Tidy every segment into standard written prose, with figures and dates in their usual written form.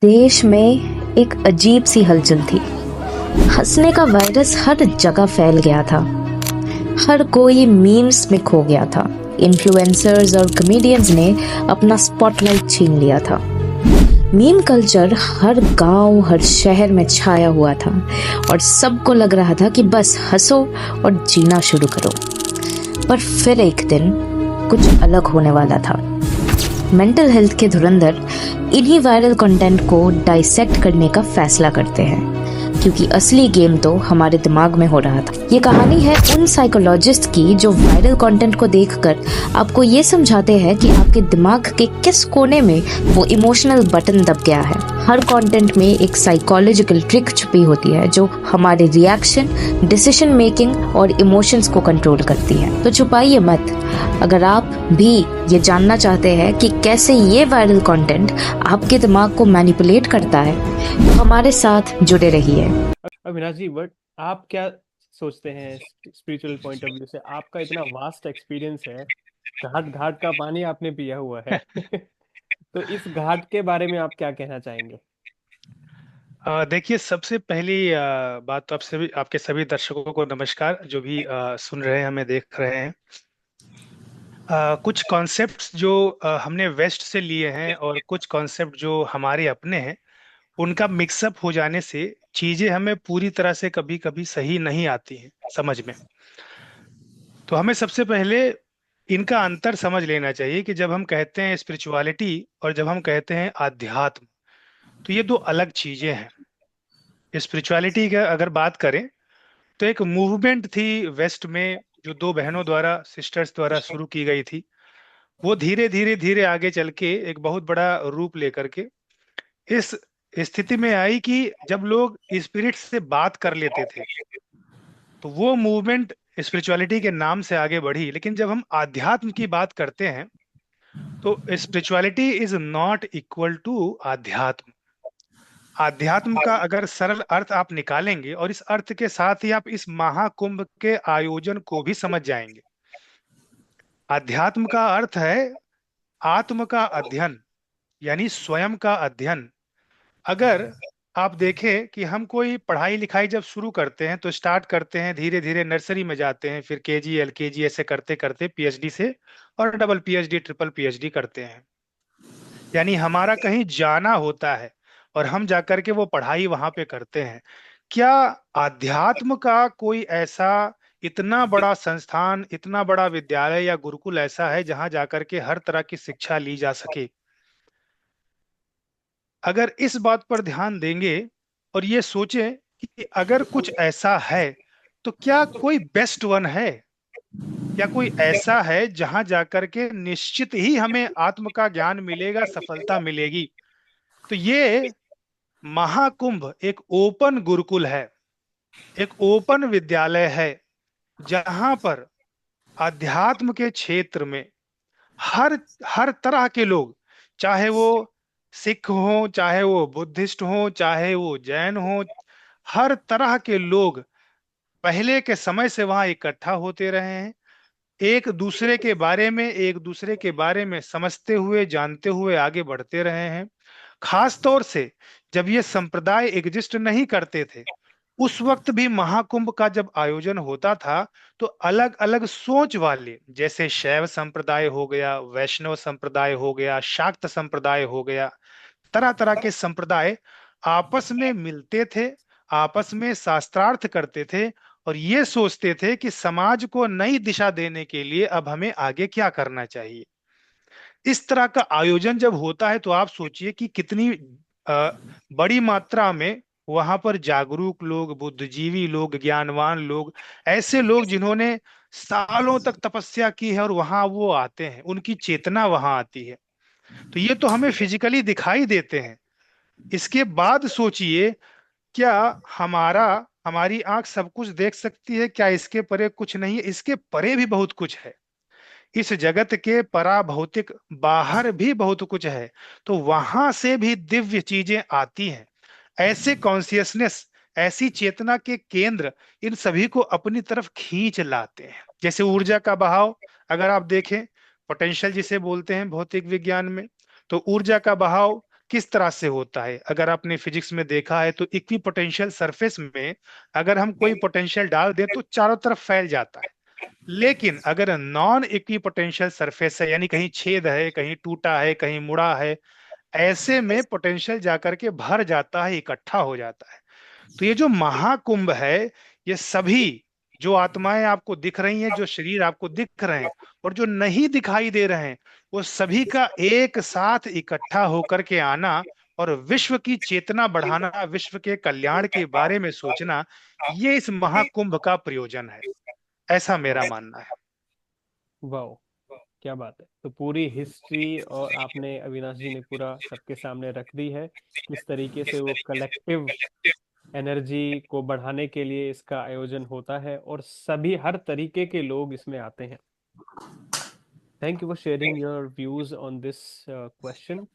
देश में एक अजीब सी हलचल थी। हंसने का वायरस हर जगह फैल गया था। हर कोई मीम्स में खो गया था। इन्फ्लुएंसर्स और कॉमेडियंस ने अपना स्पॉटलाइट छीन लिया था। मीम कल्चर हर गांव, हर शहर में छाया हुआ था और सबको लग रहा था कि बस हंसो और जीना शुरू करो। पर फिर एक दिन कुछ अलग होने वाला था। मेंटल हेल्थ के धुरंधर इन्हीं वायरल कंटेंट को डाइसेक्ट करने का फैसला करते हैं, क्योंकि असली गेम तो हमारे दिमाग में हो रहा था। ये कहानी है उन साइकोलॉजिस्ट की जो वायरल कंटेंट को देखकर आपको ये समझाते हैं कि आपके दिमाग के किस कोने में वो इमोशनल बटन दब गया है। हर कंटेंट में एक साइकोलॉजिकल ट्रिक छुपी होती है जो हमारे रिएक्शन, डिसीजन मेकिंग और इमोशंस को कंट्रोल करती है। तो छुपाइए मत। अगर आप भी ये जानना चाहते हैं कि कैसे ये वायरल कंटेंट आपके दिमाग को मैनिपुलेट करता है, तो हमारे साथ जुड़े रहिए। अविनाश जी, बट आप क्या सोचते हैं स्पिरिचुअल पॉइंट ऑफ व्यू से? आपका इतना वास्ट एक्सपीरियंस है, घाट घाट का पानी आपने पिया हुआ है। तो इस घाट के बारे में आप क्या कहना चाहेंगे? देखिए, सबसे पहली बात तो आपके सभी दर्शकों को नमस्कार, जो भी सुन रहे हैं, हमें देख रहे हैं। कुछ कॉन्सेप्ट्स जो हमने वेस्ट से लिए हैं और कुछ कॉन्सेप्ट जो हमारे अपने हैं, उनका मिक्सअप हो जाने से चीजें हमें पूरी तरह से कभी कभी सही नहीं आती हैं समझ में। तो हमें सबसे पहले इनका अंतर समझ लेना चाहिए कि जब हम कहते हैं स्पिरिचुअलिटी और जब हम कहते हैं आध्यात्म, तो ये दो अलग चीजें हैं। स्पिरिचुअलिटी का अगर बात करें तो एक मूवमेंट थी वेस्ट में, जो दो बहनों द्वारा, सिस्टर्स द्वारा शुरू की गई थी। वो धीरे धीरे धीरे आगे चल के एक बहुत बड़ा रूप लेकर के इस स्थिति में आई कि जब लोग स्पिरिट से बात कर लेते थे, तो वो मूवमेंट स्पिरिचुअलिटी के नाम से आगे बढ़ी। लेकिन जब हम आध्यात्म की बात करते हैं, तो spirituality is not equal to आध्यात्म। आध्यात्म का अगर सरल अर्थ आप निकालेंगे और इस अर्थ के साथ ही आप इस महाकुंभ के आयोजन को भी समझ जाएंगे। अध्यात्म का अर्थ है आत्म का अध्ययन, यानी स्वयं का अध्ययन। अगर आप देखें कि हम कोई पढ़ाई लिखाई जब शुरू करते हैं तो स्टार्ट करते हैं धीरे धीरे, नर्सरी में जाते हैं, फिर केजी, एलकेजी, ऐसे करते करते पीएचडी से और डबल पीएचडी, ट्रिपल पीएचडी करते हैं। यानी हमारा कहीं जाना होता है और हम जाकर के वो पढ़ाई वहां पे करते हैं। क्या आध्यात्म का कोई ऐसा इतना बड़ा संस्थान, इतना बड़ा विद्यालय या गुरुकुल ऐसा है जहां जाकर के हर तरह की शिक्षा ली जा सके? अगर इस बात पर ध्यान देंगे और ये सोचें कि अगर कुछ ऐसा है, तो क्या कोई बेस्ट वन है? क्या कोई ऐसा है जहां जाकर के निश्चित ही हमें आत्म का ज्ञान मिलेगा, सफलता मिलेगी? तो ये महाकुंभ एक ओपन गुरुकुल है, एक ओपन विद्यालय है, जहां पर अध्यात्म के क्षेत्र में हर हर तरह के लोग, चाहे वो सिख हो, चाहे वो बुद्धिस्ट हो, चाहे वो जैन हो, हर तरह के लोग पहले के समय से वहां इकट्ठा होते रहे हैं। एक दूसरे के बारे में समझते हुए, जानते हुए आगे बढ़ते रहे हैं। खास तौर से जब ये संप्रदाय एग्जिस्ट नहीं करते थे, उस वक्त भी महाकुंभ का जब आयोजन होता था, तो अलग अलग सोच वाले, जैसे शैव संप्रदाय हो गया, वैष्णव संप्रदाय हो गया, शाक्त संप्रदाय हो गया, तरह तरह के संप्रदाय आपस में मिलते थे, आपस में शास्त्रार्थ करते थे और ये सोचते थे कि समाज को नई दिशा देने के लिए अब हमें आगे क्या करना चाहिए। इस तरह का आयोजन जब होता है तो आप सोचिए कि कितनी अ, बड़ी मात्रा में वहां पर जागरूक लोग, बुद्धिजीवी लोग, ज्ञानवान लोग, ऐसे लोग जिन्होंने सालों तक तपस्या की है और वहां वो आते हैं, उनकी चेतना वहां आती है। तो ये तो हमें फिजिकली दिखाई देते हैं। इसके बाद सोचिए, क्या हमारा हमारी आंख सब कुछ देख सकती है? क्या इसके परे कुछ नहीं है? इसके परे भी बहुत कुछ है। इस जगत के परा भौतिक बाहर भी बहुत कुछ है। तो वहां से भी दिव्य चीजें आती हैं। ऐसे कॉन्सियसनेस, ऐसी चेतना के केंद्र इन सभी को अपनी तरफ खींच लाते हैं। जैसे ऊर्जा का बहाव अगर आप देखें, पोटेंशियल जिसे बोलते हैं भौतिक विज्ञान में, तो ऊर्जा का बहाव किस तरह से होता है। अगर आपने फिजिक्स में देखा है तो इक्वी पोटेंशियल सरफेस में अगर हम कोई पोटेंशियल डाल दें तो चारों तरफ फैल जाता है। लेकिन अगर नॉन इक्वी पोटेंशियल सरफेस है, यानी कहीं छेद है, कहीं टूटा है, कहीं मुड़ा है, ऐसे में पोटेंशियल जाकर के भर जाता है, इकट्ठा हो जाता है। तो ये जो महाकुंभ है, ये सभी जो आत्माएं आपको दिख रही हैं, जो शरीर आपको दिख रहे हैं और जो नहीं दिखाई दे रहे हैं, वो सभी का एक साथ इकट्ठा होकर के आना और विश्व की चेतना बढ़ाना, विश्व के कल्याण के बारे में सोचना, ये इस महाकुंभ का प्रयोजन है, ऐसा मेरा मानना है। वाह, क्या बात है। तो पूरी हिस्ट्री और आपने अविनाश जी ने पूरा सबके सामने रख दी है, किस तरीके से वो कलेक्टिव एनर्जी को बढ़ाने के लिए इसका आयोजन होता है और सभी हर तरीके के लोग इसमें आते हैं। Thank you for sharing your views on this question.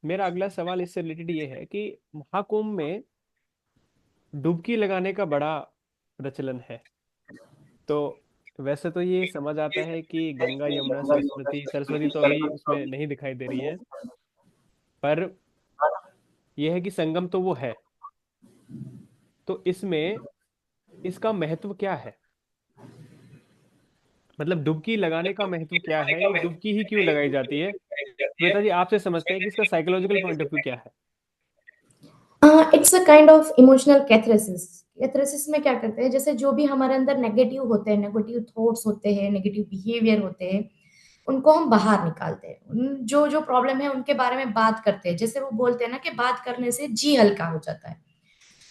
मेरा अगला सवाल इससे रिलेटेड ये है कि महाकुंभ में डुबकी लगाने का बड़ा प्रचलन है। तो वैसे तो ये समझ आता है कि गंगा यमुना सरस्वती, सरस्वती तो अभी उसमें नहीं दिखाई दे रही है, पर यह है कि संगम तो वो है। तो इसमें इसका महत्व क्या है? मतलब डुबकी लगाने का महत्व क्या है? एक डुबकी ही क्यों लगाई जाती है? श्वेता जी, आपसे समझते हैं कि इसका साइकोलॉजिकल पॉइंट ऑफ व्यू क्या है। It's a kind of emotional catharsis. Catharsis में क्या करते हैं, जैसे जो भी हमारे अंदर नेगेटिव होते हैं, नेगेटिव थॉट्स होते हैं, नेगेटिव बिहेवियर होते हैं, उनको हम बाहर निकालते हैं। जो जो प्रॉब्लम है उनके बारे में बात करते हैं। जैसे वो बोलते हैं ना कि बात करने से जी हल्का हो जाता है।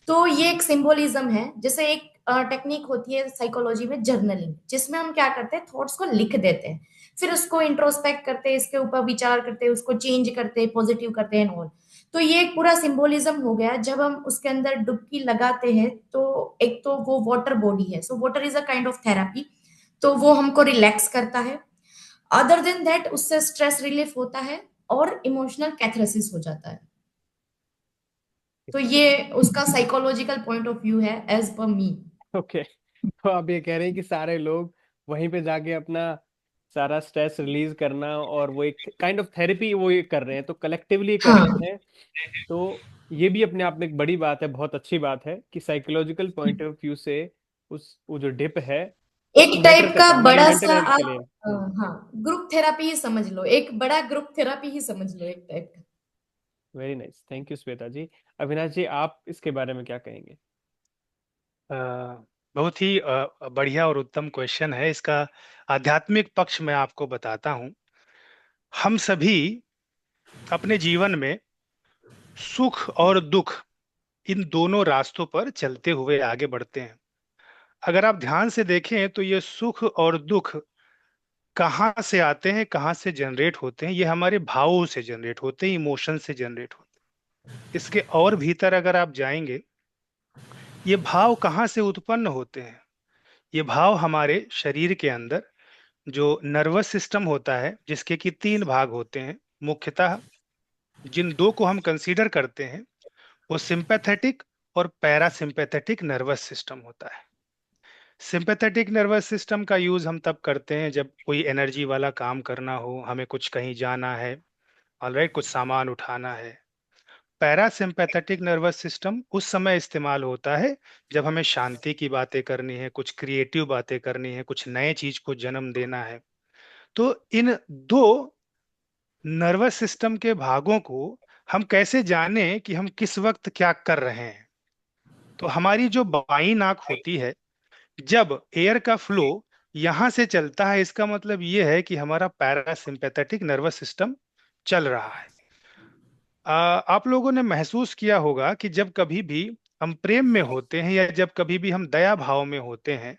तो ये एक सिंबोलिज्म है। जैसे एक टेक्निक होती है साइकोलॉजी में जर्नलिंग, जिसमें हम क्या करते हैं, थॉट्स को लिख देते हैं, फिर उसको इंट्रोस्पेक्ट करते हैं, इसके ऊपर विचार करते हैं, उसको चेंज करते हैं, पॉजिटिव करते हैं ऑल। तो ये एक पूरा सिंबोलिज्म हो गया। जब हम उसके अंदर डुबकी लगाते हैं तो एक तो वो वाटर बॉडी है, so water is a kind of therapy, तो वो हमको रिलैक्स करता है। अदर देन दैट उससे स्ट्रेस रिलीफ होता है और इमोशनल कैथरेसिस हो जाता है। तो ये उसका साइकोलॉजिकल पॉइंट ऑफ व्यू है एज पर मी। ओके, तो आप ये कह रहे हैं कि सारे लोग वहीं पे जाके अपना सारा स्ट्रेस रिलीज करना, और वो एक काइंड ऑफ थेरेपी वो ये कर रहे हैं, तो कलेक्टिवली कर हाँ, रहे हैं। तो ये भी अपने आप में एक बड़ी बात है, बहुत अच्छी बात है कि साइकोलॉजिकल पॉइंट ऑफ व्यू से उस वो जो डिप है एक वो मैटर टाइप का करता है हमारी बड़ा मेंटल सा हेल्थ के आप लिए। हाँ, ग्रुप थेरापी ही समझ लो, एक बड़ा ग्रुप थेरापी ही समझ लो एक टाइप का। Very nice, thank you Shweta ji. Avinash ji, आप इसके बारे में क्या कहेंगे? अ, बहुत ही बढ़िया और उत्तम क्वेश्चन है। इसका आध्यात्मिक पक्ष मैं आपको बताता हूँ। हम सभी अपने जीवन में सुख और दुख, इन दोनों रास्तों पर चलते हुए आगे बढ़ते हैं। अगर आप ध्यान से देखें तो ये सुख और दुख कहाँ से आते हैं, कहाँ से जनरेट होते हैं? ये हमारे भावों से जनरेट होते हैं, इमोशन से जनरेट होते हैं। इसके और भीतर अगर आप जाएंगे, ये भाव कहाँ से उत्पन्न होते हैं? ये भाव हमारे शरीर के अंदर जो नर्वस सिस्टम होता है, जिसके कि 3 भाग होते हैं मुख्यतः, जिन 2 को हम कंसीडर करते हैं, वो सिंपैथेटिक और पैरासिम्पैथेटिक नर्वस सिस्टम होता है। सिंपैथेटिक नर्वस सिस्टम का यूज हम तब करते हैं जब कोई एनर्जी वाला काम करना हो, हमें कुछ कहीं जाना है, ऑलराइट, कुछ सामान उठाना है। पैरासिम्पैथेटिक नर्वस सिस्टम उस समय इस्तेमाल होता है जब हमें शांति की बातें करनी है, कुछ क्रिएटिव बातें करनी है, कुछ नए चीज को जन्म देना है। तो इन 2 नर्वस सिस्टम के भागों को हम कैसे जाने कि हम किस वक्त क्या कर रहे हैं? तो हमारी जो बाईं नाक होती है, जब एयर का फ्लो यहां से चलता है, इसका मतलब ये है कि हमारा पैरासिम्पैथेटिक नर्वस सिस्टम चल रहा है। आप लोगों ने महसूस किया होगा कि जब कभी भी हम प्रेम में होते हैं, या जब कभी भी हम दया भाव में होते हैं,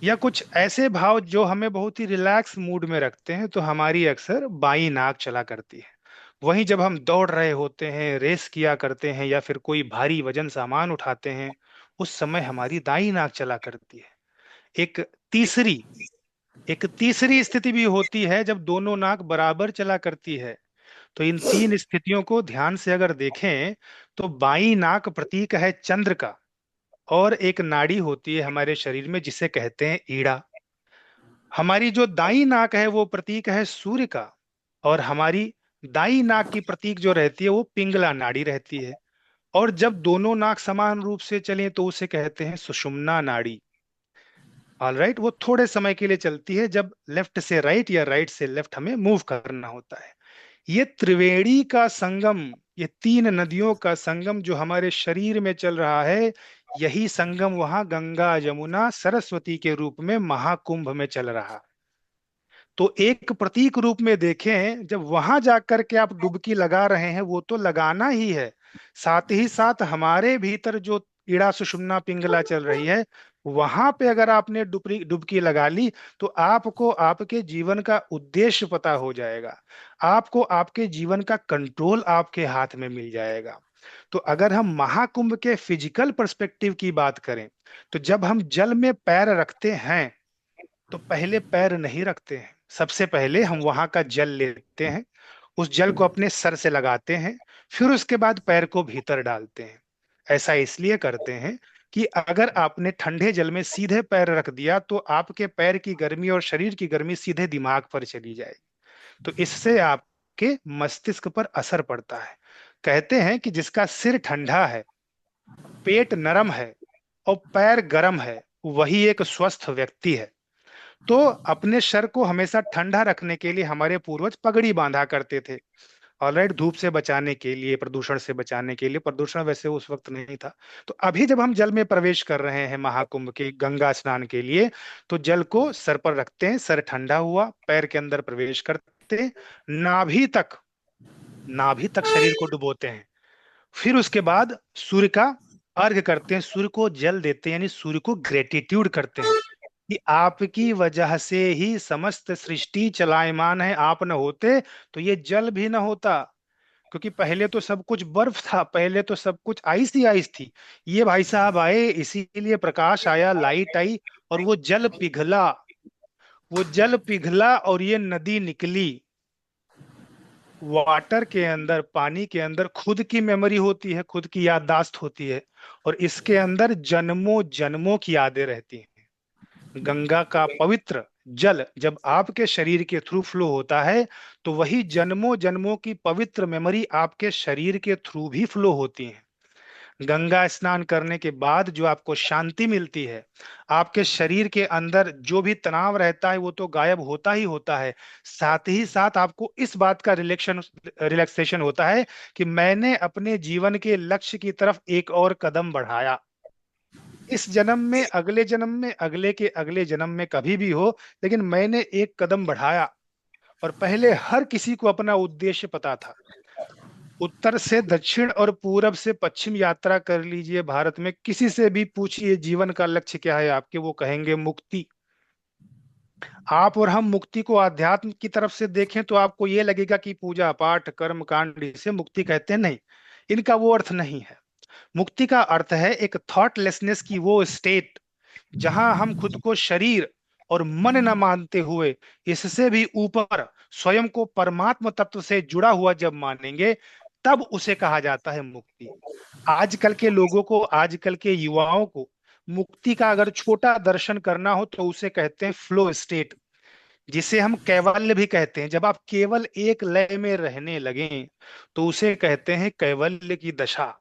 या कुछ ऐसे भाव जो हमें बहुत ही रिलैक्स मूड में रखते हैं, तो हमारी अक्सर बाईं नाक चला करती है। वहीं जब हम दौड़ रहे होते हैं, रेस किया करते हैं, या फिर कोई भारी वजन सामान उठाते हैं, उस समय हमारी दाईं नाक चला करती है। एक तीसरी एक तीसरी स्थिति भी होती है जब दोनों नाक बराबर चला करती है। तो इन 3 स्थितियों को ध्यान से अगर देखें, तो बाईं नाक प्रतीक है चंद्र का, और एक नाड़ी होती है हमारे शरीर में जिसे कहते हैं ईड़ा। हमारी जो दाईं नाक है वो प्रतीक है सूर्य का, और हमारी दाई नाक की प्रतीक जो रहती है वो पिंगला नाड़ी रहती है। और जब दोनों नाक समान रूप से चलें तो उसे कहते हैं सुषुम्ना नाड़ी। ऑल राइट, वो थोड़े समय के लिए चलती है जब लेफ्ट से राइट या राइट से लेफ्ट हमें मूव करना होता है। ये त्रिवेणी का संगम, ये तीन नदियों का संगम जो हमारे शरीर में चल रहा है, यही संगम वहां गंगा यमुना सरस्वती के रूप में महाकुंभ में चल रहा है। तो एक प्रतीक रूप में देखें, जब वहां जाकर के आप डुबकी लगा रहे हैं वो तो लगाना ही है, साथ ही साथ हमारे भीतर जो इड़ा सुषुम्ना पिंगला चल रही है, वहां पे अगर आपने डुबकी डुबकी लगा ली तो आपको आपके जीवन का उद्देश्य पता हो जाएगा, आपको आपके जीवन का कंट्रोल आपके हाथ में मिल जाएगा। तो अगर हम महाकुंभ के फिजिकल पर्सपेक्टिव की बात करें, तो जब हम जल में पैर रखते हैं तो पहले पैर नहीं रखते हैं, सबसे पहले हम वहां का जल लेते हैं, उस जल को अपने सर से लगाते हैं, फिर उसके बाद पैर को भीतर डालते हैं। ऐसा इसलिए करते हैं कि अगर आपने ठंडे जल में सीधे पैर रख दिया तो आपके पैर की गर्मी और शरीर की गर्मी सीधे दिमाग पर चली जाएगी, तो इससे आपके मस्तिष्क पर असर पड़ता है। कहते हैं कि जिसका सिर ठंडा है, पेट नरम है और पैर गर्म है, वही एक स्वस्थ व्यक्ति है। तो अपने सर को हमेशा ठंडा रखने के लिए हमारे पूर्वज पगड़ी बांधा करते थे। ऑलराइट, धूप से बचाने के लिए, प्रदूषण से बचाने के लिए। प्रदूषण वैसे उस वक्त नहीं था। तो अभी जब हम जल में प्रवेश कर रहे हैं महाकुंभ के गंगा स्नान के लिए, तो जल को सर पर रखते हैं, सर ठंडा हुआ, पैर के अंदर प्रवेश करते हैं, नाभि तक शरीर को डुबोते हैं। फिर उसके बाद सूर्य का अर्घ करते हैं, सूर्य को जल देते हैं, यानी सूर्य को ग्रेटिट्यूड करते हैं कि आपकी वजह से ही समस्त सृष्टि चलायमान है, आप न होते तो ये जल भी न होता। क्योंकि पहले तो सब कुछ बर्फ था, पहले तो सब कुछ आइस ही आइस थी। ये भाई साहब आए, इसीलिए प्रकाश आया, लाइट आई, और वो जल पिघला और ये नदी निकली। वाटर के अंदर, पानी के अंदर खुद की मेमोरी होती है, खुद की याददाश्त होती है, और इसके अंदर जन्मों जन्मों की यादें रहती हैं। गंगा का पवित्र जल जब आपके शरीर के थ्रू फ्लो होता है, तो वही जन्मों जन्मों की पवित्र मेमोरी आपके शरीर के थ्रू भी फ्लो होती है। गंगा स्नान करने के बाद जो आपको शांति मिलती है, आपके शरीर के अंदर जो भी तनाव रहता है वो तो गायब होता ही होता है, साथ ही साथ आपको इस बात का रिलैक्सेशन होता है कि मैंने अपने जीवन के लक्ष्य की तरफ एक और कदम बढ़ाया। इस जन्म में, अगले जन्म में, अगले के अगले जन्म में कभी भी हो, लेकिन मैंने एक कदम बढ़ाया। और पहले हर किसी को अपना उद्देश्य पता था। उत्तर से दक्षिण और पूरब से पश्चिम यात्रा कर लीजिए भारत में, किसी से भी पूछिए जीवन का लक्ष्य क्या है आपके, वो कहेंगे मुक्ति। आप और हम मुक्ति को अध्यात्म की तरफ से देखें तो आपको ये लगेगा कि पूजा पाठ कर्म कांड इसे मुक्ति कहते हैं। नहीं, इनका वो अर्थ नहीं है। मुक्ति का अर्थ है एक थॉटलेसनेस की वो स्टेट जहां हम खुद को शरीर और मन न मानते हुए, इससे भी ऊपर स्वयं को परमात्म तत्व से जुड़ा हुआ जब मानेंगे, तब उसे कहा जाता है मुक्ति। आजकल के लोगों को, आजकल के युवाओं को मुक्ति का अगर छोटा दर्शन करना हो तो उसे कहते हैं फ्लो स्टेट, जिसे हम कैवल्य भी कहते हैं। जब आप केवल एक लय में रहने लगें तो उसे कहते हैं कैवल्य की दशा।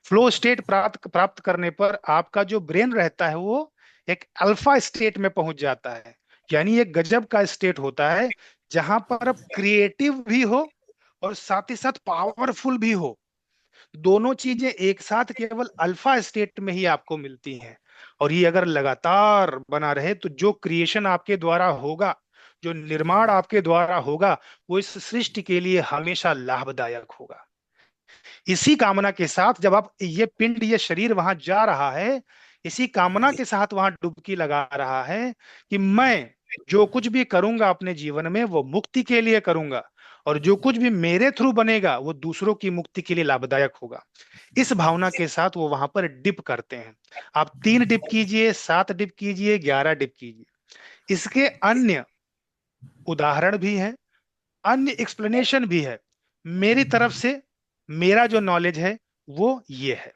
फ्लो स्टेट प्राप्त प्राप्त करने पर आपका जो ब्रेन रहता है वो एक अल्फा स्टेट में पहुंच जाता है, यानी एक गजब का स्टेट होता है जहां पर आप क्रिएटिव भी हो और साथ ही साथ पावरफुल भी हो। दोनों चीजें एक साथ केवल अल्फा स्टेट में ही आपको मिलती हैं। और ये अगर लगातार बना रहे तो जो क्रिएशन आपके द्वारा होगा, जो निर्माण आपके द्वारा होगा, वो इस सृष्टि के लिए हमेशा लाभदायक होगा। इसी कामना के साथ जब आप, ये पिंड, ये शरीर वहां जा रहा है, इसी कामना के साथ वहां डुबकी लगा रहा है कि मैं जो कुछ भी करूंगा अपने जीवन में वो मुक्ति के लिए करूंगा, और जो कुछ भी मेरे थ्रू बनेगा वो दूसरों की मुक्ति के लिए लाभदायक होगा। इस भावना के साथ वो वहां पर डिप करते हैं। आप 3 डिप कीजिए, 7 डिप कीजिए, 11 डिप कीजिए। इसके अन्य उदाहरण भी हैं, अन्य एक्सप्लेनेशन भी है। मेरी तरफ से मेरा जो नॉलेज है वो ये है।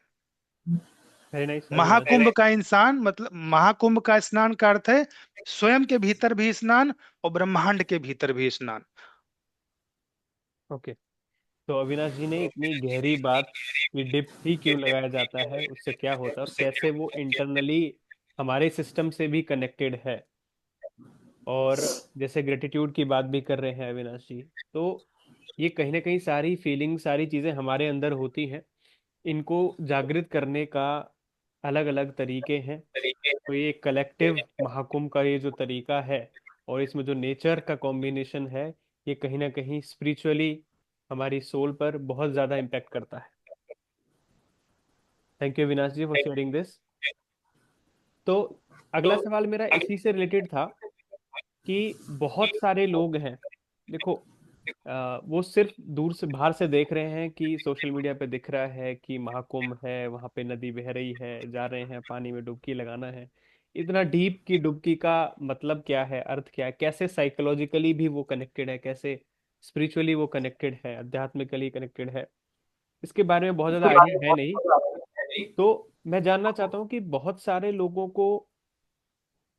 Very nice. महाकुंभ का इंसान मतलब, महाकुंभ का स्नान का अर्थ है स्वयं के भीतर भी स्नान और ब्रह्मांड के भीतर भी स्नान। ओके। तो अविनाश जी ने इतनी गहरी बात कि डिप ही क्यों लगाया जाता है, उससे क्या होता है और कैसे वो इंटरनली हमारे सिस्टम से भी कनेक्टेड है, और जैसे ग्रेटिट्यूड की बात भी कर रहे हैं अविनाश जी, तो ये कहीं ना कहीं सारी फीलिंग, सारी चीज़ें हमारे अंदर होती हैं। इनको जागृत करने का अलग अलग तरीके हैं। तो ये कलेक्टिव महाकुंभ का ये जो तरीका है और इसमें जो नेचर का कॉम्बिनेशन है, ये कहीं ना कहीं स्पिरिचुअली हमारी सोल पर बहुत ज़्यादा इम्पेक्ट करता है। Thank you Avinash ji for sharing this. तो अगला सवाल मेरा इसी से रिलेटेड था कि बहुत सारे लोग हैं, देखो, वो सिर्फ दूर से बाहर से देख रहे हैं कि सोशल मीडिया पे दिख रहा है कि महाकुंभ है, वहां पे नदी बह रही है, जा रहे हैं पानी में डुबकी लगाना है। इतना डीप की डुबकी का मतलब क्या है, अर्थ क्या है, कैसे साइकोलॉजिकली भी वो कनेक्टेड है, कैसे स्पिरिचुअली वो कनेक्टेड है, आध्यात्मिकली कनेक्टेड है, इसके बारे में बहुत ज्यादा आइडिया है नहीं। तो मैं जानना चाहता हूँ कि बहुत सारे लोगों को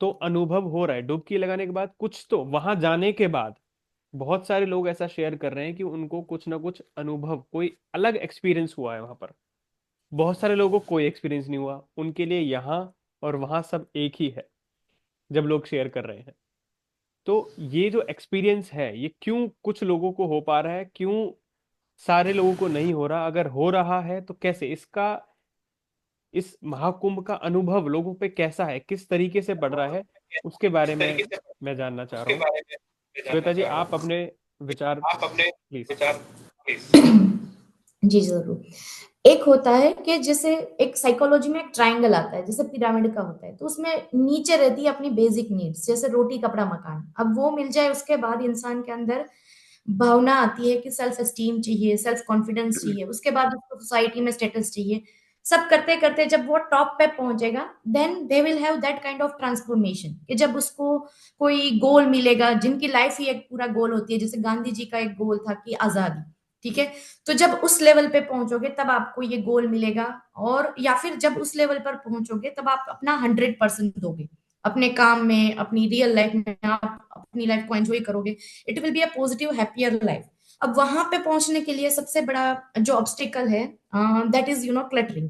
तो अनुभव हो रहा है डुबकी लगाने के बाद, कुछ तो वहां जाने के बाद बहुत सारे लोग ऐसा शेयर कर रहे हैं कि उनको कुछ ना कुछ अनुभव, कोई अलग एक्सपीरियंस हुआ है वहां पर। बहुत सारे लोगों को कोई एक्सपीरियंस नहीं हुआ, उनके लिए यहाँ और वहाँ सब एक ही है जब लोग शेयर कर रहे हैं। तो ये जो एक्सपीरियंस है, ये क्यों कुछ लोगों को हो पा रहा है, क्यों सारे लोगों को नहीं हो रहा, अगर हो रहा है तो कैसे, इसका, इस महाकुंभ का अनुभव लोगों पे कैसा है, किस तरीके से बढ़ रहा है, उसके बारे में मैं जानना चाह रहा हूँ। श्वेता जी, आप अपने विचार प्लीज। जी जरूर। एक होता है कि जैसे एक साइकोलॉजी में एक ट्रायंगल आता है, जैसे पिरामिड का होता है, तो उसमें नीचे रहती है अपनी बेसिक नीड्स, जैसे रोटी कपड़ा मकान। अब वो मिल जाए उसके बाद इंसान के अंदर भावना आती है कि सेल्फ एस्टीम चाहिए, सेल्फ कॉन्फिडेंस चाहिए, उसके बाद उसको सोसाइटी में स्टेटस चाहिए। सब करते करते जब वो टॉप पे पहुंचेगा, then they will have that kind of transformation, कि जब उसको कोई गोल मिलेगा, जिनकी लाइफ ही एक पूरा गोल होती है, जैसे गांधी जी का एक गोल था कि आजादी, ठीक है। तो जब उस लेवल पे पहुंचोगे तब आपको ये गोल मिलेगा, और या फिर जब उस लेवल पर पहुंचोगे तब आप अपना 100% दोगे अपने काम में, अपनी रियल लाइफ में, आप अपनी लाइफ को एंजॉय करोगे। It will be a positive happier life. अब वहां पे पहुंचने के लिए सबसे बड़ा जो ऑब्स्टिकल है, दैट इज क्लटरिंग।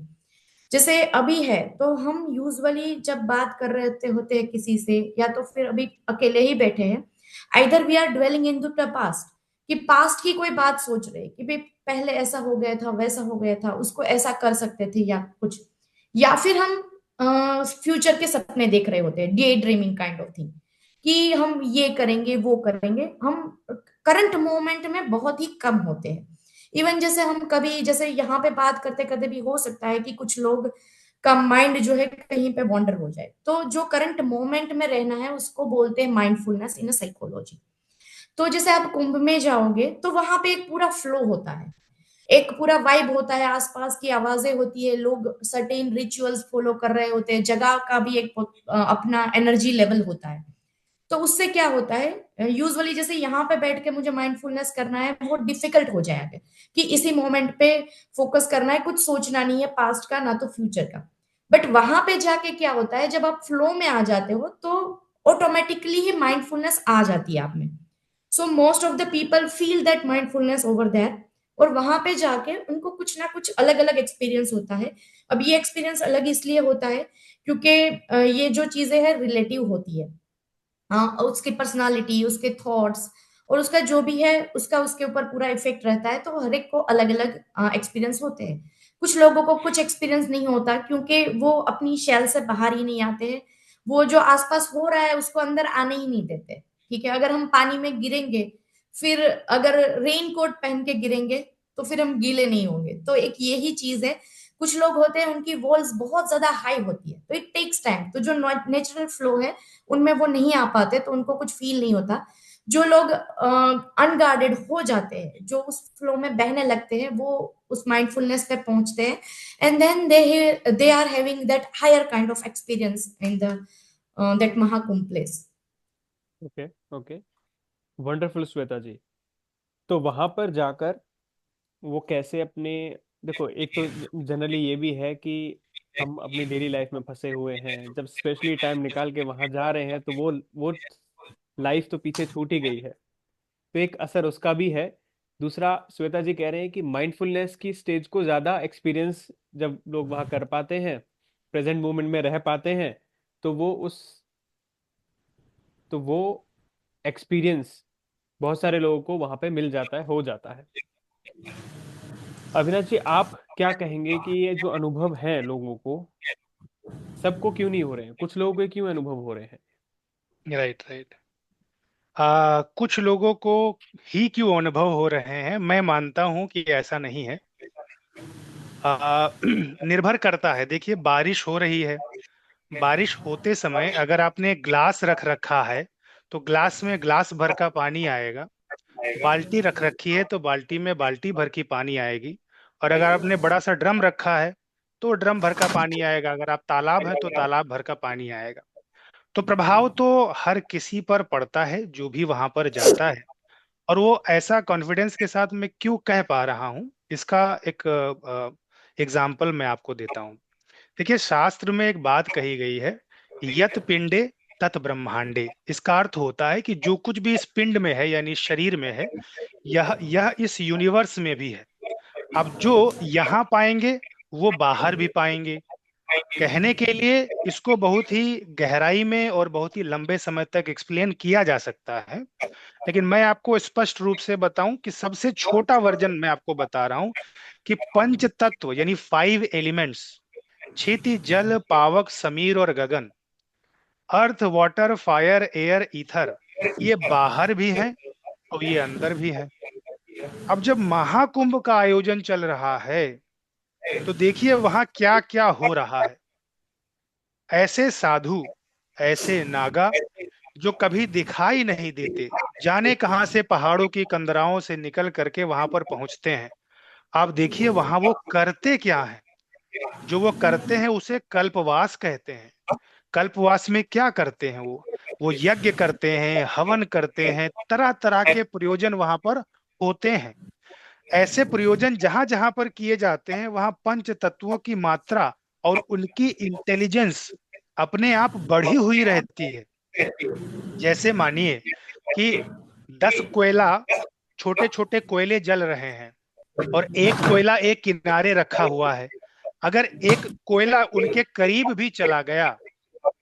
जैसे अभी है तो हम यूजुअली जब बात कर रहे होते हैं किसी से, या तो फिर अभी अकेले ही बैठे हैं, either we are dwelling in the past, कि पास्ट की कोई बात सोच रहे कि भाई पहले ऐसा हो गया था, वैसा हो गया था, उसको ऐसा कर सकते थे या कुछ, या फिर हम फ्यूचर के सपने देख रहे होते हैं, day dreaming kind of thing, कि हम ये करेंगे वो करेंगे। हम करंट मोमेंट में बहुत ही कम होते हैं। इवन जैसे हम कभी, जैसे यहाँ पे बात करते करते भी हो सकता है कि कुछ लोग का माइंड जो है कहीं पे वॉन्डर हो जाए, तो जो करंट मोमेंट में रहना है उसको बोलते हैं माइंडफुलनेस इन साइकोलॉजी। तो जैसे आप कुंभ में जाओगे तो वहां पे एक पूरा फ्लो होता है, एक पूरा वाइब होता है, आसपास की आवाजें होती है, लोग सर्टेन रिचुअल्स फॉलो कर रहे होते हैं, जगह का भी एक अपना एनर्जी लेवल होता है। तो उससे क्या होता है, यूजुअली जैसे यहाँ पे बैठ के मुझे माइंडफुलनेस करना है, वो डिफिकल्ट हो जाएगा कि इसी मोमेंट पे फोकस करना है, कुछ सोचना नहीं है पास्ट का ना तो फ्यूचर का। बट वहां पे जाके क्या होता है, जब आप फ्लो में आ जाते हो तो ऑटोमेटिकली ही माइंडफुलनेस आ जाती है आप में। So most of the people feel that mindfulness over there, और वहां पे जाके उनको कुछ ना कुछ अलग अलग एक्सपीरियंस होता है। अब ये एक्सपीरियंस अलग इसलिए होता है क्योंकि ये जो चीजें हैं रिलेटिव होती है। हाँ, और उसकी पर्सनालिटी, उसके थॉट्स और उसका जो भी है उसका उसके ऊपर पूरा इफेक्ट रहता है, तो हर एक को अलग अलग एक्सपीरियंस होते हैं। कुछ लोगों को कुछ एक्सपीरियंस नहीं होता क्योंकि वो अपनी शेल से बाहर ही नहीं आते हैं, वो जो आसपास हो रहा है उसको अंदर आने ही नहीं देते। ठीक है, अगर हम पानी में गिरेंगे, फिर अगर रेन कोट पहन के गिरेंगे तो फिर हम गीले नहीं होंगे। तो एक यही चीज है, कुछ लोग होते हैं उनकी वॉल्स बहुत ज्यादा हाई होती है, तो इट टेक्स टाइम। तो जो नेचुरल फ्लो है उनमें वो नहीं आ पाते, तो उनको कुछ फील नहीं होता। जो लोग अनगार्डेड हो जाते हैं, जो उस फ्लो में बहने लगते हैं, वो उस माइंडफुलनेस पे पहुंचते हैं, and then they are having that higher kind of experience in the that Mahakumbh place. Okay, okay, wonderful Shweta ji. तो वहां पर जाकर वो कैसे अपने, देखो, एक तो जनरली ये भी है कि हम अपनी डेली लाइफ में फंसे हुए हैं, जब स्पेशली टाइम निकाल के वहां जा रहे हैं तो वो लाइफ तो पीछे छूट ही गई है, तो एक असर उसका भी है। दूसरा, श्वेता जी कह रहे हैं कि माइंडफुलनेस की स्टेज को ज्यादा एक्सपीरियंस जब लोग वहां कर पाते हैं, प्रेजेंट मोमेंट में रह पाते हैं, तो वो एक्सपीरियंस बहुत सारे लोगों को वहां पे मिल जाता है, हो जाता है। अविनाश जी, आप क्या कहेंगे कि ये जो अनुभव है लोगों को, सबको क्यों नहीं हो रहे हैं, कुछ लोगों को क्यों अनुभव हो रहे हैं? Right, right. कुछ लोगों को ही क्यों अनुभव हो रहे हैं, मैं मानता हूं कि ऐसा नहीं है। निर्भर करता है। देखिए, बारिश हो रही है, बारिश होते समय अगर आपने ग्लास रख रखा है तो ग्लास में ग्लास भर का पानी आएगा। बाल्टी रख रखी है तो बाल्टी में बाल्टी भर की पानी आएगी। और अगर आपने बड़ा सा ड्रम रखा है तो ड्रम भर का पानी आएगा। अगर आप तालाब है तो तालाब भर का पानी आएगा। तो प्रभाव तो हर किसी पर पड़ता है जो भी वहां पर जाता है। और वो ऐसा कॉन्फिडेंस के साथ मैं क्यों कह पा रहा हूं, इसका एक एग्जाम्पल मैं आपको देता हूं। देखिए, शास्त्र में एक बात कही गई है, यत पिंडे तत ब्रह्मांडे। इसका अर्थ होता है कि जो कुछ भी इस पिंड में है यानी शरीर में है, यह इस यूनिवर्स में भी है। अब जो यहाँ पाएंगे वो बाहर भी पाएंगे। कहने के लिए इसको बहुत ही गहराई में और बहुत ही लंबे समय तक एक्सप्लेन किया जा सकता है, लेकिन मैं आपको स्पष्ट रूप से बताऊं कि सबसे छोटा वर्जन मैं आपको बता रहा हूं कि पंच तत्व यानी 5 एलिमेंट्स, क्षिति जल पावक समीर और गगन, earth water fire air ether, ये बाहर भी हैं और ये अंदर भी है। अब जब महाकुंभ का आयोजन चल रहा है तो देखिए वहां क्या क्या हो रहा है। ऐसे साधु, ऐसे नागा जो कभी दिखाई नहीं देते, जाने कहां से पहाड़ों की कंदराओं से निकल करके वहां पर पहुंचते हैं। आप देखिए वहां वो करते क्या है। जो वो करते हैं उसे कल्पवास कहते हैं। कल्पवास में क्या करते हैं वो यज्ञ करते हैं, हवन करते हैं, तरह तरह के प्रयोजन वहां पर होते हैं। ऐसे प्रयोजन जहां जहां पर किए जाते हैं वहां पंच तत्वों की मात्रा और उनकी इंटेलिजेंस अपने आप बढ़ी हुई रहती है। जैसे मानिए कि 10 कोयला, छोटे छोटे कोयले जल रहे हैं और एक कोयला एक किनारे रखा हुआ है। अगर एक कोयला उनके करीब भी चला गया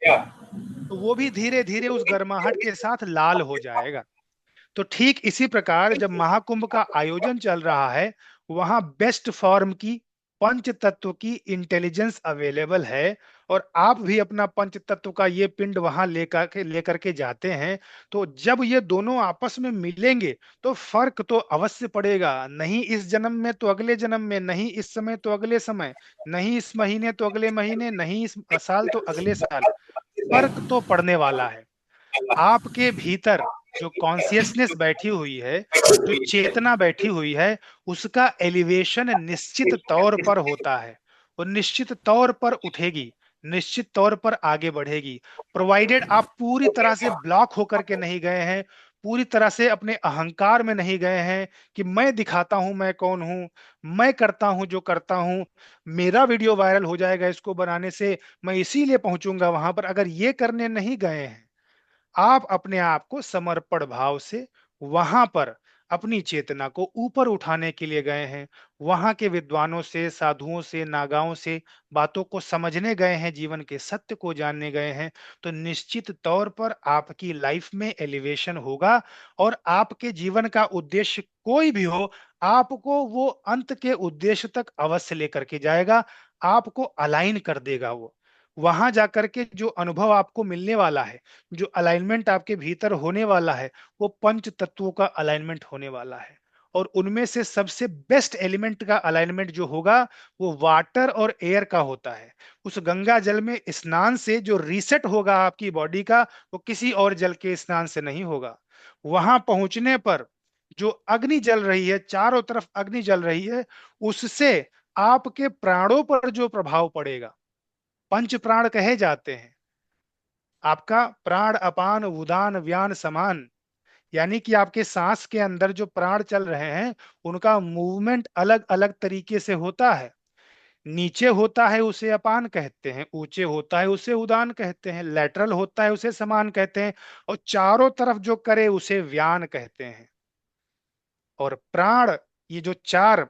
तो वो भी धीरे धीरे उस गर्माहट के साथ लाल हो जाएगा। तो ठीक इसी प्रकार जब महाकुंभ का आयोजन चल रहा है, वहां बेस्ट फॉर्म की पंच तत्व की इंटेलिजेंस अवेलेबल है। और आप भी अपना पंच तत्व का ये पिंड वहां लेकर के जाते हैं। तो जब ये दोनों आपस में मिलेंगे तो फर्क तो अवश्य पड़ेगा। नहीं इस जन्म में तो अगले जन्म में, नहीं इस समय तो अगले समय, नहीं इस महीने तो अगले महीने, नहीं इस साल तो अगले साल, फर्क तो पड़ने वाला है। आपके भीतर जो कॉन्सियसनेस बैठी हुई है, जो चेतना बैठी हुई है, उसका एलिवेशन निश्चित तौर पर होता है। और निश्चित तौर पर उठेगी, निश्चित तौर पर आगे बढ़ेगी, प्रोवाइडेड आप पूरी तरह से ब्लॉक होकर के नहीं गए हैं, पूरी तरह से अपने अहंकार में नहीं गए हैं कि मैं दिखाता हूं मैं कौन हूं, मैं करता हूं जो करता हूं, मेरा वीडियो वायरल हो जाएगा इसको बनाने से, मैं इसीलिए पहुंचूंगा वहां पर। अगर ये करने नहीं गए हैं, आप अपने आप को समर्पण भाव से वहां पर अपनी चेतना को ऊपर उठाने के लिए गए हैं, वहां के विद्वानों से, साधुओं से, नागाओं से बातों को समझने गए हैं, जीवन के सत्य को जानने गए हैं, तो निश्चित तौर पर आपकी लाइफ में एलिवेशन होगा। और आपके जीवन का उद्देश्य कोई भी हो, आपको वो अंत के उद्देश्य तक अवश्य लेकर के जाएगा, आपको अलाइन कर देगा। वो वहां जाकर के जो अनुभव आपको मिलने वाला है, जो अलाइनमेंट आपके भीतर होने वाला है, वो पंच तत्वों का अलाइनमेंट होने वाला है। और उनमें से सबसे बेस्ट एलिमेंट का अलाइनमेंट जो होगा वो वाटर और एयर का होता है। उस गंगा जल में स्नान से जो रीसेट होगा आपकी बॉडी का, वो किसी और जल के स्नान से नहीं होगा। वहां पहुंचने पर जो अग्नि जल रही है, चारों तरफ अग्नि जल रही है, उससे आपके प्राणों पर जो प्रभाव पड़ेगा, पंच प्राण कहे जाते हैं। आपका प्राण अपान उदान व्यान समान, यानी कि आपके सांस के अंदर जो प्राण चल रहे हैं उनका मूवमेंट अलग अलग तरीके से होता है। नीचे होता है उसे अपान कहते हैं, ऊंचे होता है उसे उदान कहते हैं, लेटरल होता है उसे समान कहते हैं, और चारों तरफ जो करे उसे व्यान कहते हैं। और प्राण, ये जो चार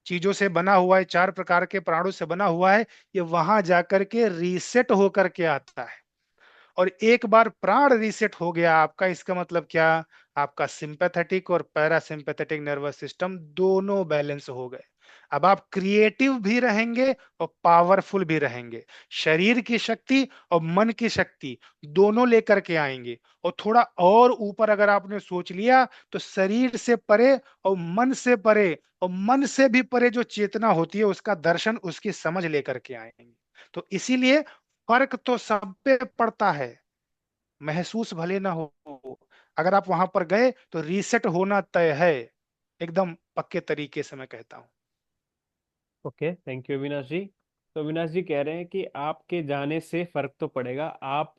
चीजों से बना हुआ है, चार प्रकार के प्राणों से बना हुआ है, ये वहां जाकर के रीसेट होकर के आता है। और एक बार प्राण रीसेट हो गया आपका, इसका मतलब क्या, आपका सिंपैथेटिक और पैरासिम्पैथेटिक नर्वस सिस्टम दोनों बैलेंस हो गए। अब आप क्रिएटिव भी रहेंगे और पावरफुल भी रहेंगे। शरीर की शक्ति और मन की शक्ति दोनों लेकर के आएंगे। और थोड़ा और ऊपर अगर आपने सोच लिया तो शरीर से परे और मन से परे और मन से भी परे जो चेतना होती है उसका दर्शन, उसकी समझ लेकर के आएंगे। तो इसीलिए फर्क तो सब पे पड़ता है, महसूस भले ना हो, अगर आप वहां पर गए तो रीसेट होना तय है, एकदम पक्के तरीके से मैं कहता हूं। ओके, थैंक यू अविनाश जी। तो अविनाश जी कह रहे हैं कि आपके जाने से फर्क तो पड़ेगा। आप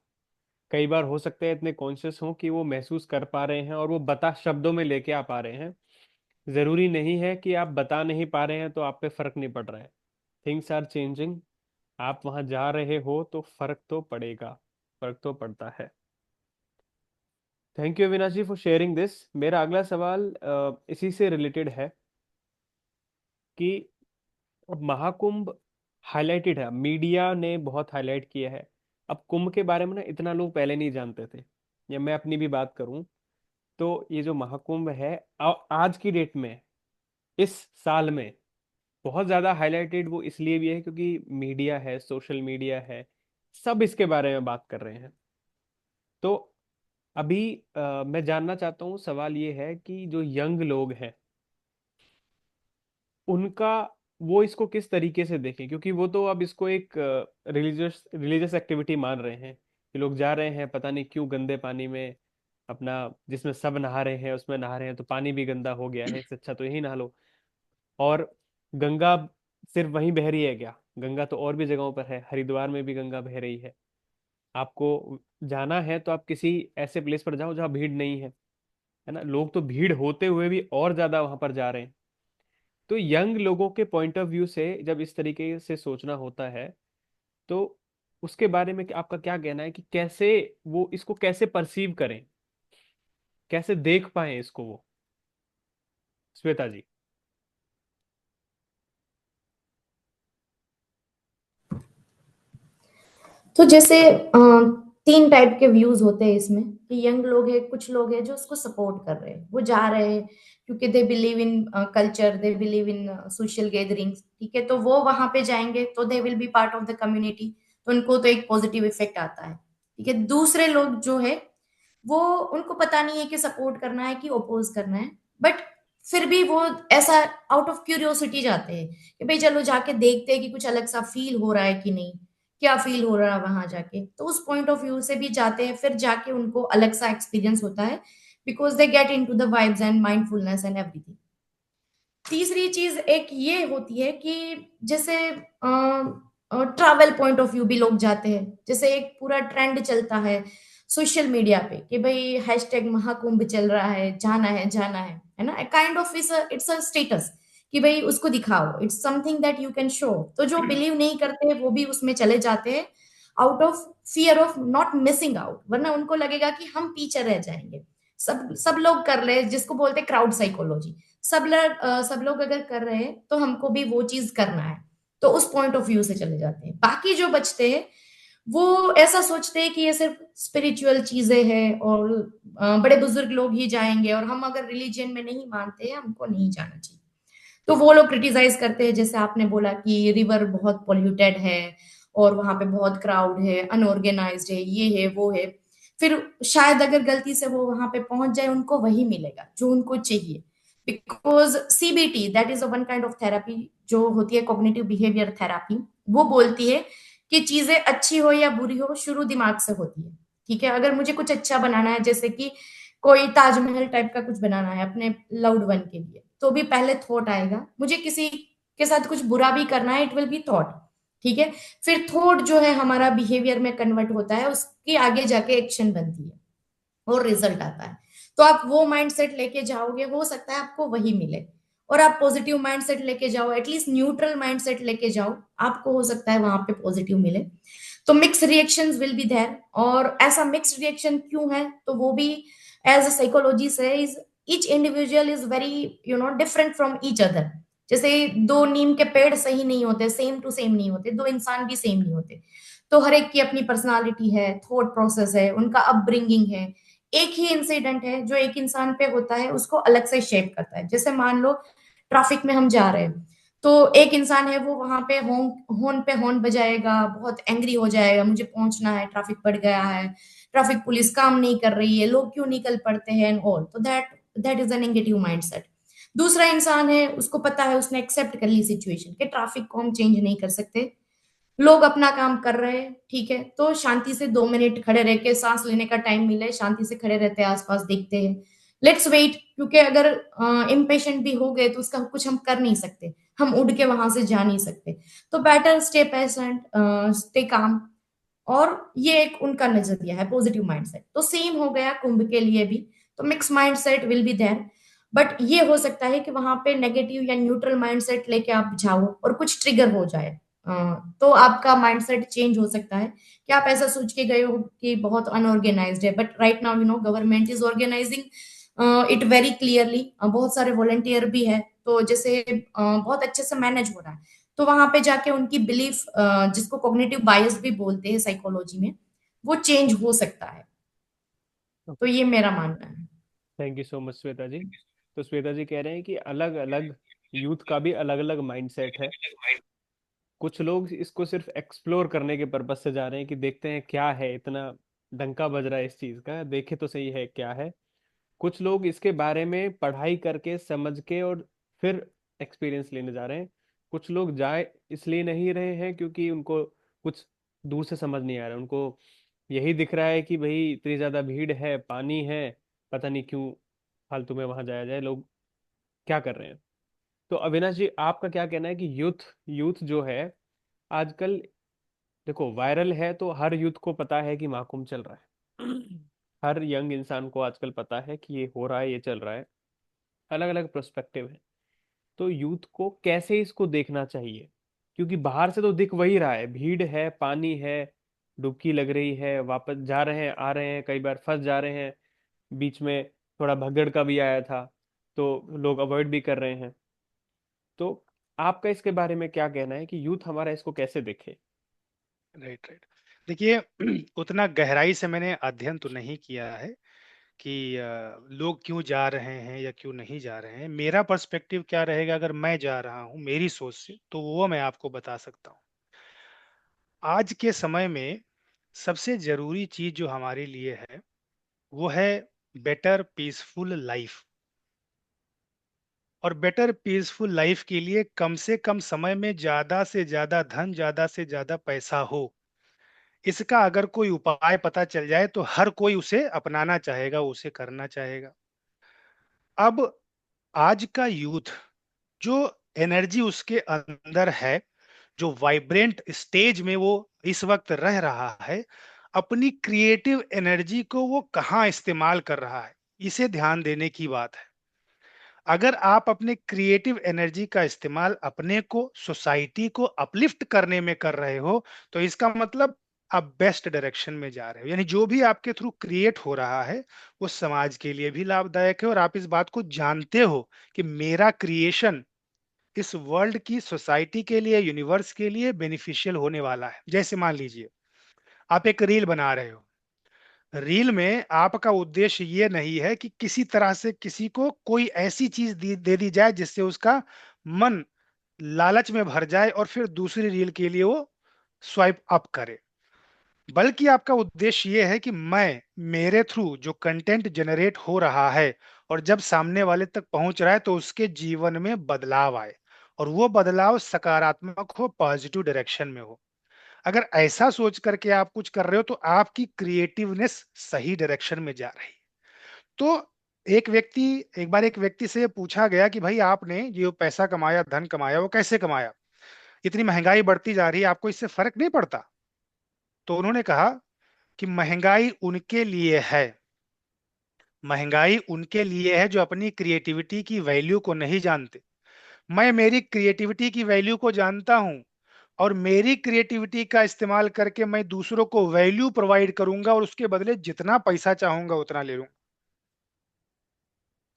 कई बार हो सकते हैं इतने कॉन्शियस हों कि वो महसूस कर पा रहे हैं और वो बता शब्दों में लेके आ पा रहे हैं। जरूरी नहीं है कि आप बता नहीं पा रहे हैं तो आप पे फर्क नहीं पड़ रहा है। Things are changing. आप वहां जा रहे हो तो फर्क तो पड़ेगा, फर्क तो पड़ता है। Thank you Avinash ji for sharing this. मेरा अगला सवाल इसी से रिलेटेड है कि महाकुंभ हाईलाइटेड है, मीडिया ने बहुत हाईलाइट किया है। अब कुंभ के बारे में ना इतना लोग पहले नहीं जानते थे। या मैं अपनी भी बात करूं तो ये जो महाकुंभ है आज की डेट में, इस साल में बहुत ज्यादा हाईलाइटेड वो इसलिए भी है क्योंकि मीडिया है, सोशल मीडिया है, सब इसके बारे में बात कर रहे हैं। तो अभी मैं जानना चाहता हूँ, सवाल ये है कि जो यंग लोग हैं उनका, वो इसको किस तरीके से देखें, क्योंकि वो तो अब इसको एक रिलीजियस रिलीजियस एक्टिविटी मान रहे हैं कि लोग जा रहे हैं पता नहीं क्यों गंदे पानी में अपना, जिसमें सब नहा रहे हैं उसमें नहा रहे हैं तो पानी भी गंदा हो गया है, इससे अच्छा तो यही नहा लो। और गंगा सिर्फ वहीं बह रही है क्या? गंगा तो और भी जगहों पर है, हरिद्वार में भी गंगा बह रही है। आपको जाना है तो आप किसी ऐसे प्लेस पर जाओ जहाँ भीड़ नहीं है ना। लोग तो भीड़ होते हुए भी और ज्यादा वहां पर जा रहे हैं। तो यंग लोगों के पॉइंट ऑफ व्यू से जब इस तरीके से सोचना होता है तो उसके बारे में आपका क्या कहना है कि कैसे वो इसको कैसे परसीव करें, कैसे देख पाए इसको वो, श्वेता जी? तो जैसे तीन टाइप के व्यूज होते हैं इसमें कि यंग लोग हैं, कुछ लोग हैं जो उसको सपोर्ट कर रहे हैं, वो जा रहे हैं क्योंकि they believe in culture, they believe in social gatherings, ठीक है, तो वो वहां पे जाएंगे तो they will be part of the community, तो उनको तो एक पॉजिटिव इफेक्ट आता है, ठीक है। दूसरे लोग जो है वो, उनको पता नहीं है कि सपोर्ट करना है कि ओपोज करना है, बट फिर भी वो ऐसा आउट ऑफ क्यूरियोसिटी जाते हैं कि भाई चलो जाके देखते हैं कि कुछ अलग सा फील हो रहा है कि नहीं, क्या फील हो रहा है वहां जाके, तो उस पॉइंट ऑफ व्यू से भी जाते हैं, फिर जाके उनको अलग सा एक्सपीरियंस होता है because they get into the vibes and mindfulness and everything. तीसरी चीज एक ये होती है कि जैसे ट्रैवल पॉइंट ऑफ व्यू भी लोग जाते हैं, जैसे एक पूरा ट्रेंड चलता है सोशल मीडिया पे कि भाई हैशटैग महाकुंभ चल रहा है, जाना है, जाना है ना, kind of it's a status कि भाई उसको दिखाओ, it's something that you can show. तो जो बिलीव नहीं करते वो भी उसमें चले जाते हैं out of fear of not missing out, वरना उनको लगेगा कि हम पीछे रह जाएंगे। सब लोग कर रहे हैं, जिसको बोलते हैं क्राउड साइकोलॉजी। सब लोग अगर कर रहे हैं तो हमको भी वो चीज करना है, तो उस पॉइंट ऑफ व्यू से चले जाते हैं। बाकी जो बचते हैं वो ऐसा सोचते हैं कि ये सिर्फ स्पिरिचुअल चीजें हैं और बड़े बुजुर्ग लोग ही जाएंगे, और हम अगर रिलीजन में नहीं मानते हैं हमको नहीं जाना चाहिए। तो वो लोग क्रिटिसाइज करते हैं, जैसे आपने बोला कि रिवर बहुत पॉल्यूटेड है और वहां पे बहुत क्राउड है, अनऑर्गेनाइज्ड है, ये है वो है। फिर शायद अगर गलती से वो वहां पे पहुंच जाए उनको वही मिलेगा जो उनको चाहिए, because CBT that is one kind of therapy जो होती है, कॉग्निटिव बिहेवियर थेरेपी, वो बोलती है कि चीजें अच्छी हो या बुरी हो शुरू दिमाग से होती है, ठीक है। अगर मुझे कुछ अच्छा बनाना है, जैसे कि कोई ताजमहल टाइप का कुछ बनाना है अपने लव्ड वन के लिए, तो भी पहले थॉट आएगा। मुझे किसी के साथ कुछ बुरा भी करना है, इट विल बी थॉट, ठीक है। फिर थॉट जो है हमारा बिहेवियर में कन्वर्ट होता है, उसकी आगे जाके एक्शन बनती है और रिजल्ट आता है। तो आप वो माइंडसेट लेके जाओगे, हो सकता है आपको वही मिले। और आप पॉजिटिव माइंडसेट लेके जाओ, एटलीस्ट न्यूट्रल माइंडसेट लेके जाओ, आपको हो सकता है वहां पे पॉजिटिव मिले। तो mix reactions will be there, और ऐसा मिक्स रिएक्शन क्यों है, तो वो भी एज अ साइकोलॉजी से is each individual is very different from each other. जैसे दो नीम के पेड़ सही नहीं होते, सेम टू सेम नहीं होते, दो इंसान भी सेम नहीं होते। तो हर एक की अपनी पर्सनालिटी है, थॉट प्रोसेस है, उनका अपब्रिंगिंग है। एक ही इंसिडेंट है जो एक इंसान पे होता है, उसको अलग से शेप करता है। जैसे मान लो ट्रैफिक में हम जा रहे हैं, तो एक इंसान है वो वहां पे होन पे हॉर्न बजाएगा, बहुत एंग्री हो जाएगा, मुझे पहुंचना है, ट्रैफिक बढ़ गया है, ट्रैफिक पुलिस काम नहीं कर रही है, लोग क्यों निकल पड़ते हैं एंड ऑल। तो that is a negative mindset. दूसरा इंसान है, उसको पता है, उसने एक्सेप्ट कर ली सिचुएशन कि ट्रैफिक को हम चेंज नहीं कर सकते, लोग अपना काम कर रहे हैं, ठीक है, तो शांति से 2 मिनट खड़े रह के सांस लेने का टाइम मिले, शांति से खड़े रहते हैं, आसपास देखते हैं, लेट्स वेट। क्योंकि अगर इम्पेशेंट भी हो गए तो उसका कुछ हम कर नहीं सकते, हम उड़ के वहां से जा नहीं सकते। तो better stay patient, stay calm. और ये एक उनका नजरिया है, पॉजिटिव माइंडसेट। तो सेम हो गया कुंभ के लिए भी। तो mix mindset will be there, but ये हो सकता है कि वहां पे नेगेटिव या न्यूट्रल माइंडसेट लेके आप जाओ और कुछ ट्रिगर हो जाए। तो आपका माइंडसेट चेंज हो सकता है कि आप ऐसा सोच के गए हो कि बहुत अनऑर्गेनाइज्ड है, but right now government is organising it very clearly. बहुत सारे वॉलंटियर भी है, तो जैसे बहुत अच्छे से मैनेज हो रहा है। तो वहां पे जाके उनकी बिलीफ, जिसको कॉग्निटिव बायस भी बोलते हैं साइकोलॉजी में, वो चेंज हो सकता है। तो ये मेरा मानना है। Thank you so much Shweta ji. तो श्वेता जी कह रहे हैं कि अलग अलग यूथ का भी अलग अलग माइंडसेट है। कुछ लोग इसको सिर्फ एक्सप्लोर करने के पर्पज से जा रहे हैं कि देखते हैं क्या है, इतना डंका बज रहा है इस चीज का, देखे तो सही है क्या है। कुछ लोग इसके बारे में पढ़ाई करके समझ के और फिर एक्सपीरियंस लेने जा रहे हैं। कुछ लोग जाए इसलिए नहीं रहे हैं क्योंकि उनको कुछ दूर से समझ नहीं आ रहा, उनको यही दिख रहा है कि भाई इतनी ज्यादा भीड़ है, पानी है, पता नहीं क्यों फालतू में वहां जाया जाए, लोग क्या कर रहे हैं। तो अविनाश जी, आपका क्या कहना है कि यूथ यूथ जो है आजकल, देखो वायरल है तो हर यूथ को पता है कि महाकुंभ चल रहा है। हर यंग इंसान को आजकल पता है कि ये हो रहा है, ये चल रहा है। अलग अलग प्रोस्पेक्टिव है। तो यूथ को कैसे इसको देखना चाहिए? क्योंकि बाहर से तो दिख वही रहा है, भीड़ है, पानी है, डुबकी लग रही है, वापस जा रहे हैं, आ रहे हैं, कई बार फंस जा रहे हैं, बीच में थोड़ा भगदड़ का भी आया था, तो लोग अवॉइड भी कर रहे हैं। तो आपका इसके बारे में क्या कहना है कि यूथ हमारा इसको कैसे देखे? Right, right. देखिए, उतना गहराई से मैंने अध्ययन तो नहीं किया है कि लोग क्यों जा रहे हैं या क्यों नहीं जा रहे हैं। मेरा पर्सपेक्टिव क्या रहेगा अगर मैं जा रहा हूँ मेरी सोच से, तो वो मैं आपको बता सकता हूँ। आज के समय में सबसे जरूरी चीज जो हमारे लिए है वो है बेटर पीसफुल लाइफ। और बेटर पीसफुल लाइफ के लिए कम से कम समय में ज्यादा से ज्यादा धन, ज्यादा से ज्यादा पैसा हो, इसका अगर कोई उपाय पता चल जाए तो हर कोई उसे अपनाना चाहेगा, उसे करना चाहेगा। अब आज का यूथ, जो एनर्जी उसके अंदर है, जो वाइब्रेंट स्टेज में वो इस वक्त रह रहा है, अपनी क्रिएटिव एनर्जी को वो कहाँ इस्तेमाल कर रहा है, इसे ध्यान देने की बात है। अगर आप अपने क्रिएटिव एनर्जी का इस्तेमाल अपने को, सोसाइटी को अपलिफ्ट करने में कर रहे हो, तो इसका मतलब आप बेस्ट डायरेक्शन में जा रहे हो। यानी जो भी आपके थ्रू क्रिएट हो रहा है वो समाज के लिए भी लाभदायक है, और आप इस बात को जानते हो कि मेरा क्रिएशन इस वर्ल्ड की, सोसाइटी के लिए, यूनिवर्स के लिए बेनिफिशियल होने वाला है। जैसे मान लीजिए आप एक रील बना रहे हो, रील में आपका उद्देश्य ये नहीं है कि किसी तरह से किसी को कोई ऐसी चीज दे दी जाए जिससे उसका मन लालच में भर जाए और फिर दूसरी रील के लिए वो स्वाइप अप करे। बल्कि आपका उद्देश्य ये है कि मैं, मेरे थ्रू जो कंटेंट जनरेट हो रहा है और जब सामने वाले तक पहुंच रहा है तो उसके जीवन में बदलाव आए, और वो बदलाव सकारात्मक हो, पॉजिटिव डायरेक्शन में हो। अगर ऐसा सोच करके आप कुछ कर रहे हो तो आपकी क्रिएटिवनेस सही डायरेक्शन में जा रही है। तो एक बार एक व्यक्ति से पूछा गया कि भाई आपने जो पैसा कमाया, धन कमाया, वो कैसे कमाया? इतनी महंगाई बढ़ती जा रही है, आपको इससे फर्क नहीं पड़ता? तो उन्होंने कहा कि महंगाई उनके लिए है जो अपनी क्रिएटिविटी की वैल्यू को नहीं जानते। मैं मेरी क्रिएटिविटी की वैल्यू को जानता हूं, और मेरी क्रिएटिविटी का इस्तेमाल करके मैं दूसरों को वैल्यू प्रोवाइड करूंगा, और उसके बदले जितना पैसा चाहूंगा उतना ले लूंगा।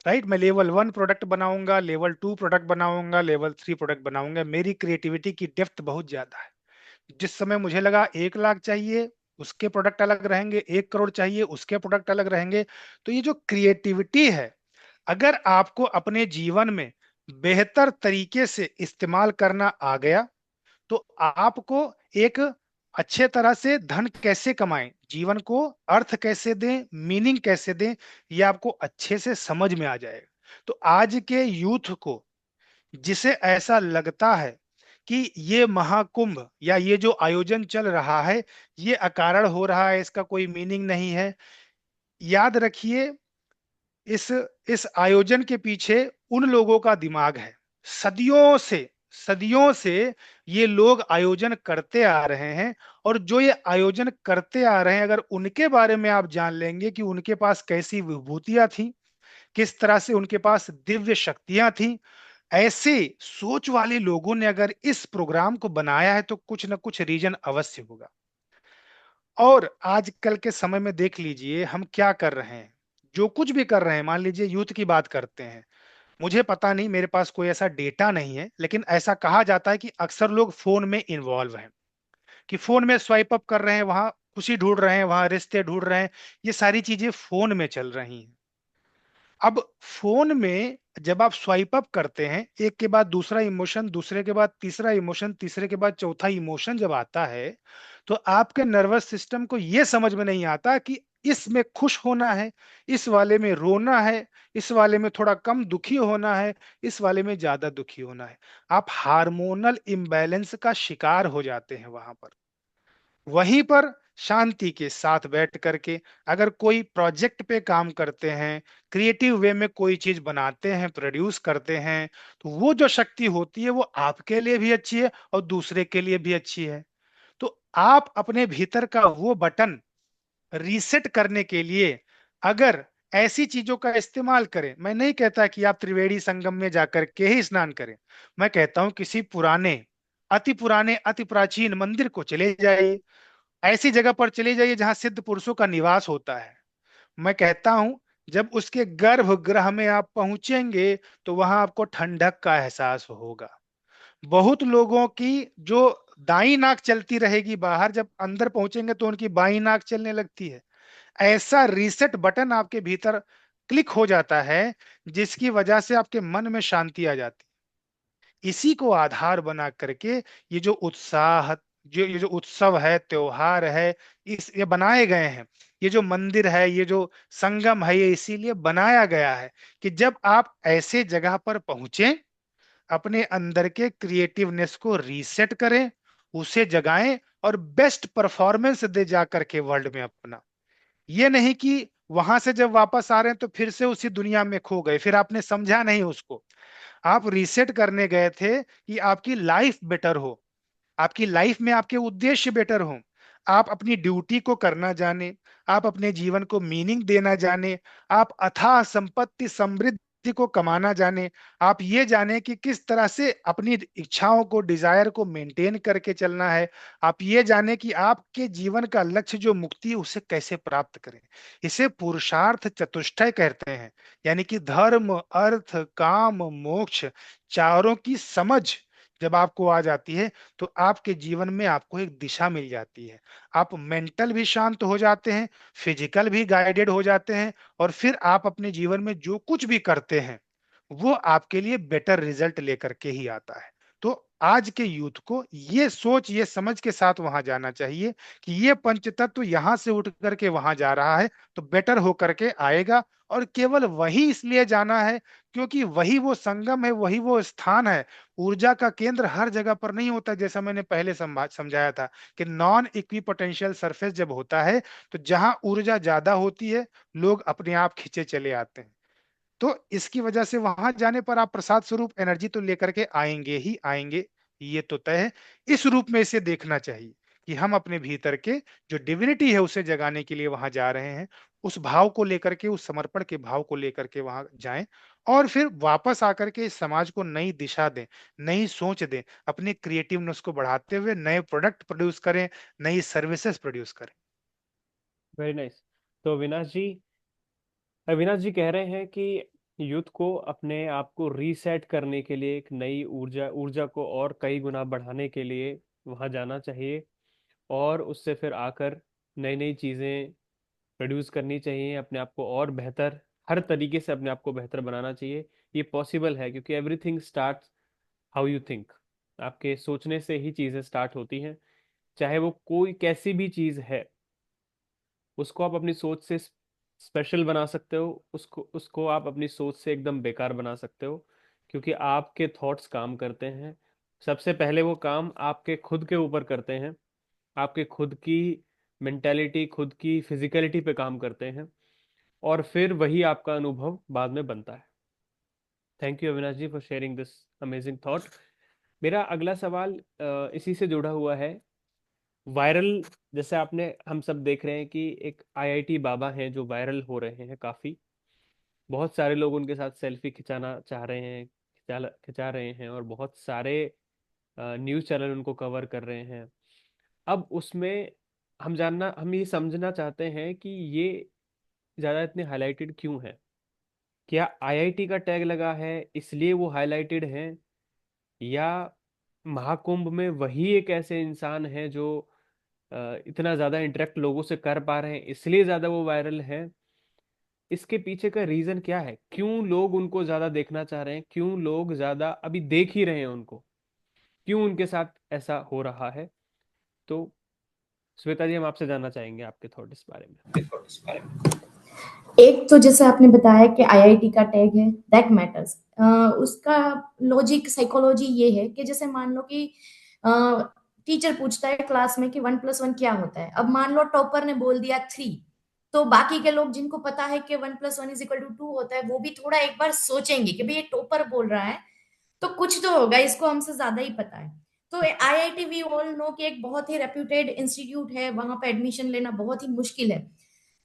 राइट। मैं लेवल 1 प्रोडक्ट बनाऊंगा, लेवल 2 प्रोडक्ट बनाऊंगा, लेवल 3 प्रोडक्ट बनाऊंगा। मेरी क्रिएटिविटी की डेप्थ बहुत ज्यादा है। जिस समय मुझे लगा 1 लाख चाहिए, उसके प्रोडक्ट अलग रहेंगे, 1 करोड़ चाहिए, उसके प्रोडक्ट अलग रहेंगे। तो ये जो क्रिएटिविटी है, अगर आपको अपने जीवन में बेहतर तरीके से इस्तेमाल करना आ गया, तो आपको एक अच्छे तरह से धन कैसे कमाएं, जीवन को अर्थ कैसे दें, मीनिंग कैसे दें, ये आपको अच्छे से समझ में आ जाएगा। तो आज के यूथ को, जिसे ऐसा लगता है कि ये महाकुंभ या ये जो आयोजन चल रहा है ये अकारण हो रहा है, इसका कोई मीनिंग नहीं है, याद रखिए इस इस आयोजन के पीछे उन लोगों का दिमाग है। सदियों से ये लोग आयोजन करते आ रहे हैं, और जो ये आयोजन करते आ रहे हैं, अगर उनके बारे में आप जान लेंगे कि उनके पास कैसी विभूतियां थी, किस तरह से उनके पास दिव्य शक्तियां थी, ऐसे सोच वाले लोगों ने अगर इस प्रोग्राम को बनाया है, तो कुछ ना कुछ रीजन अवश्य होगा। और आजकल के समय में देख लीजिए हम क्या कर रहे हैं, जो कुछ भी कर रहे हैं, मान लीजिए यूथ की बात करते हैं। मुझे पता नहीं, मेरे पास कोई ऐसा डेटा नहीं है, लेकिन ऐसा कहा जाता है कि अक्सर लोग फोन में इन्वॉल्व हैं, कि फोन में स्वाइप अप कर रहे हैं, वहां खुशी ढूंढ रहे हैं, वहां रिश्ते ढूंढ रहे हैं। ये सारी चीजें फोन में चल रही हैं। अब फोन में जब आप स्वाइप अप करते हैं, एक के बाद दूसरा इमोशन, दूसरे के बाद तीसरा इमोशन, तीसरे के बाद चौथा इमोशन जब आता है, तो आपके नर्वस सिस्टम को यह समझ में नहीं आता कि इसमें खुश होना है, इस वाले में रोना है, इस वाले में थोड़ा कम दुखी होना है, इस वाले में ज्यादा दुखी होना है। आप हार्मोनल इम्बैलेंस का शिकार हो जाते हैं वहां पर। वहीं पर शांति के साथ बैठ करके अगर कोई प्रोजेक्ट पे काम करते हैं, क्रिएटिव वे में कोई चीज बनाते हैं, प्रोड्यूस करते हैं, तो वो जो शक्ति होती है वो आपके लिए भी अच्छी है और दूसरे के लिए भी अच्छी है। तो आप अपने भीतर का वो बटन रीसेट करने के लिए अगर ऐसी चीजों का इस्तेमाल करें, मैं नहीं कहता कि आप त्रिवेणी संगम में जाकर के ही स्नान करें, मैं कहता हूं किसी पुराने अति प्राचीन मंदिर को चले जाइए, ऐसी जगह पर चले जाइए जहां सिद्ध पुरुषों का निवास होता है। मैं कहता हूं जब उसके गर्भगृह में आप पहुंचेंगे, तो वहां आपको ठंडक का एहसास होगा। बहुत लोगों की जो दाई नाक चलती रहेगी बाहर, जब अंदर पहुंचेंगे तो उनकी बाई नाक चलने लगती है। ऐसा रीसेट बटन आपके भीतर क्लिक हो जाता है, जिसकी वजह से आपके मन में शांति आ जाती है। इसी को आधार बना करके ये जो उत्साह, जो ये जो उत्सव है, त्योहार है, ये बनाए गए हैं। ये जो मंदिर है, ये जो संगम है, ये इसीलिए बनाया गया है कि जब आप ऐसे जगह पर पहुंचे, अपने अंदर के क्रिएटिवनेस को रीसेट करें, उसे जगाएं और बेस्ट परफॉर्मेंस दे जा करके वर्ल्ड में अपना। ये नहीं कि वहां से जब वापस आ रहे हैं तो फिर से उसी दुनिया में खो गए, फिर आपने समझा नहीं उसको। आप रीसेट करने गए थे कि आपकी लाइफ बेटर हो, आपकी लाइफ में आपके उद्देश्य बेटर हो, आप अपनी ड्यूटी को करना जाने, आप अपने जीवन को मीनिंग देना जाने, आप अथाह संपत्ति समृद्धि को कमाना जाने, आप ये जाने कि किस तरह से अपनी इच्छाओं को, डिजायर को मेंटेन करके चलना है, आप ये जाने कि आपके जीवन का लक्ष्य जो मुक्ति है उसे कैसे प्राप्त करें। इसे पुरुषार्थ चतुष्टय कहते हैं, यानी कि धर्म, अर्थ, काम, मोक्ष, चारों की समझ जब आपको आ जाती है, तो आपके जीवन में आपको एक दिशा मिल जाती है। आप मेंटल भी शांत हो जाते हैं, फिजिकल भी गाइडेड हो जाते हैं, और फिर आप अपने जीवन में जो कुछ भी करते हैं वो आपके लिए बेटर रिजल्ट लेकर के ही आता है। तो आज के यूथ को ये सोच, ये समझ के साथ वहां जाना चाहिए कि ये पंच तत्व यहां से उठ करके वहां जा रहा है तो बेटर होकर के आएगा। और केवल वही इसलिए जाना है क्योंकि वही वो संगम है, वही वो स्थान है। ऊर्जा का केंद्र हर जगह पर नहीं होता, जैसा मैंने पहले समझाया था कि नॉन इक्विपोटेंशियल सरफेस जब होता है, तो जहां ऊर्जा ज्यादा होती है लोग अपने आप खींचे चले आते हैं। तो इसकी वजह से वहां जाने पर आप प्रसाद स्वरूप एनर्जी तो लेकर के आएंगे ही आएंगे, ये तो तय है। इस रूप में इसे देखना चाहिए कि हम अपने भीतर के जो डिविनिटी है उसे जगाने के लिए वहां जा रहे हैं। उस भाव को लेकर के, उस समर्पण के भाव को लेकर के वहां जाएं, और फिर वापस आकर के इस समाज को नई दिशा दें, नई सोच दें, अपने क्रिएटिवनेस को बढ़ाते हुए नए प्रोडक्ट प्रोड्यूस करें, नई सर्विसेज प्रोड्यूस करें। Very nice. तो अविनाश जी कह रहे हैं कि यूथ को अपने आप को रीसेट करने के लिए, एक नई ऊर्जा ऊर्जा को और कई गुना बढ़ाने के लिए वहाँ जाना चाहिए, और उससे फिर आकर नई नई चीज़ें प्रोड्यूस करनी चाहिए, अपने आप को और बेहतर, हर तरीके से अपने आप को बेहतर बनाना चाहिए। ये पॉसिबल है क्योंकि everything starts how you think. आपके सोचने से ही चीज़ें स्टार्ट होती हैं, चाहे वो कोई कैसी भी चीज़ है, उसको आप अपनी सोच से स्पेशल बना सकते हो, उसको उसको आप अपनी सोच से एकदम बेकार बना सकते हो, क्योंकि आपके थॉट्स काम करते हैं। सबसे पहले वो काम आपके खुद के ऊपर करते हैं, आपके खुद की मेंटेलिटी, खुद की फिजिकलिटी पे काम करते हैं, और फिर वही आपका अनुभव बाद में बनता है। Thank you Avinash ji for sharing this amazing thought. मेरा अगला सवाल इसी से जुड़ा हुआ है। वायरल, जैसे आपने, हम सब देख रहे हैं कि एक आईआईटी बाबा हैं जो वायरल हो रहे हैं काफ़ी, बहुत सारे लोग उनके साथ सेल्फी खिंचाना चाह रहे हैं, खिंचा रहे हैं, और बहुत सारे न्यूज़ चैनल उनको कवर कर रहे हैं। अब उसमें हम ये समझना चाहते हैं कि ये ज़्यादा इतने हाईलाइटेड क्यों है? क्या आईआईटी का टैग लगा है इसलिए वो हाईलाइटेड हैं, या महाकुंभ में वही एक ऐसे इंसान है जो इतना ज़्यादा इंटरेक्ट लोगों से कर पा रहे हैं इसलिए ज़्यादा वो वायरल है? इसके पीछे का रीज़न क्या है? क्यों लोग उनको ज़्यादा देखना चाह रहे हैं? क्यों लोग ज़्यादा अभी देख ही रहे हैं उनको? क्यों उनके साथ ऐसा हो रहा है? तो श्वेता जी, हम आपसे जानना चाहेंगे आपके थॉट इस बारे में। एक तो जैसे आपने बताया कि आईआईटी का टैग है, दैट मैटर्स। उसका लॉजिक साइकोलॉजी ये है कि जैसे मान लो कि टीचर पूछता है क्लास में कि 1+1 क्या होता है। अब मान लो टॉपर ने बोल दिया 3, तो बाकी के लोग जिनको पता है कि 1+1 = 2 होता है, वो भी थोड़ा एक बार सोचेंगे कि भाई ये टॉपर बोल रहा है तो कुछ तो होगा, इसको हमसे ज्यादा ही पता है। तो आईआईटी वी ऑल नो कि एक बहुत ही रेप्यूटेड इंस्टीट्यूट है, वहां पे एडमिशन लेना बहुत ही मुश्किल है।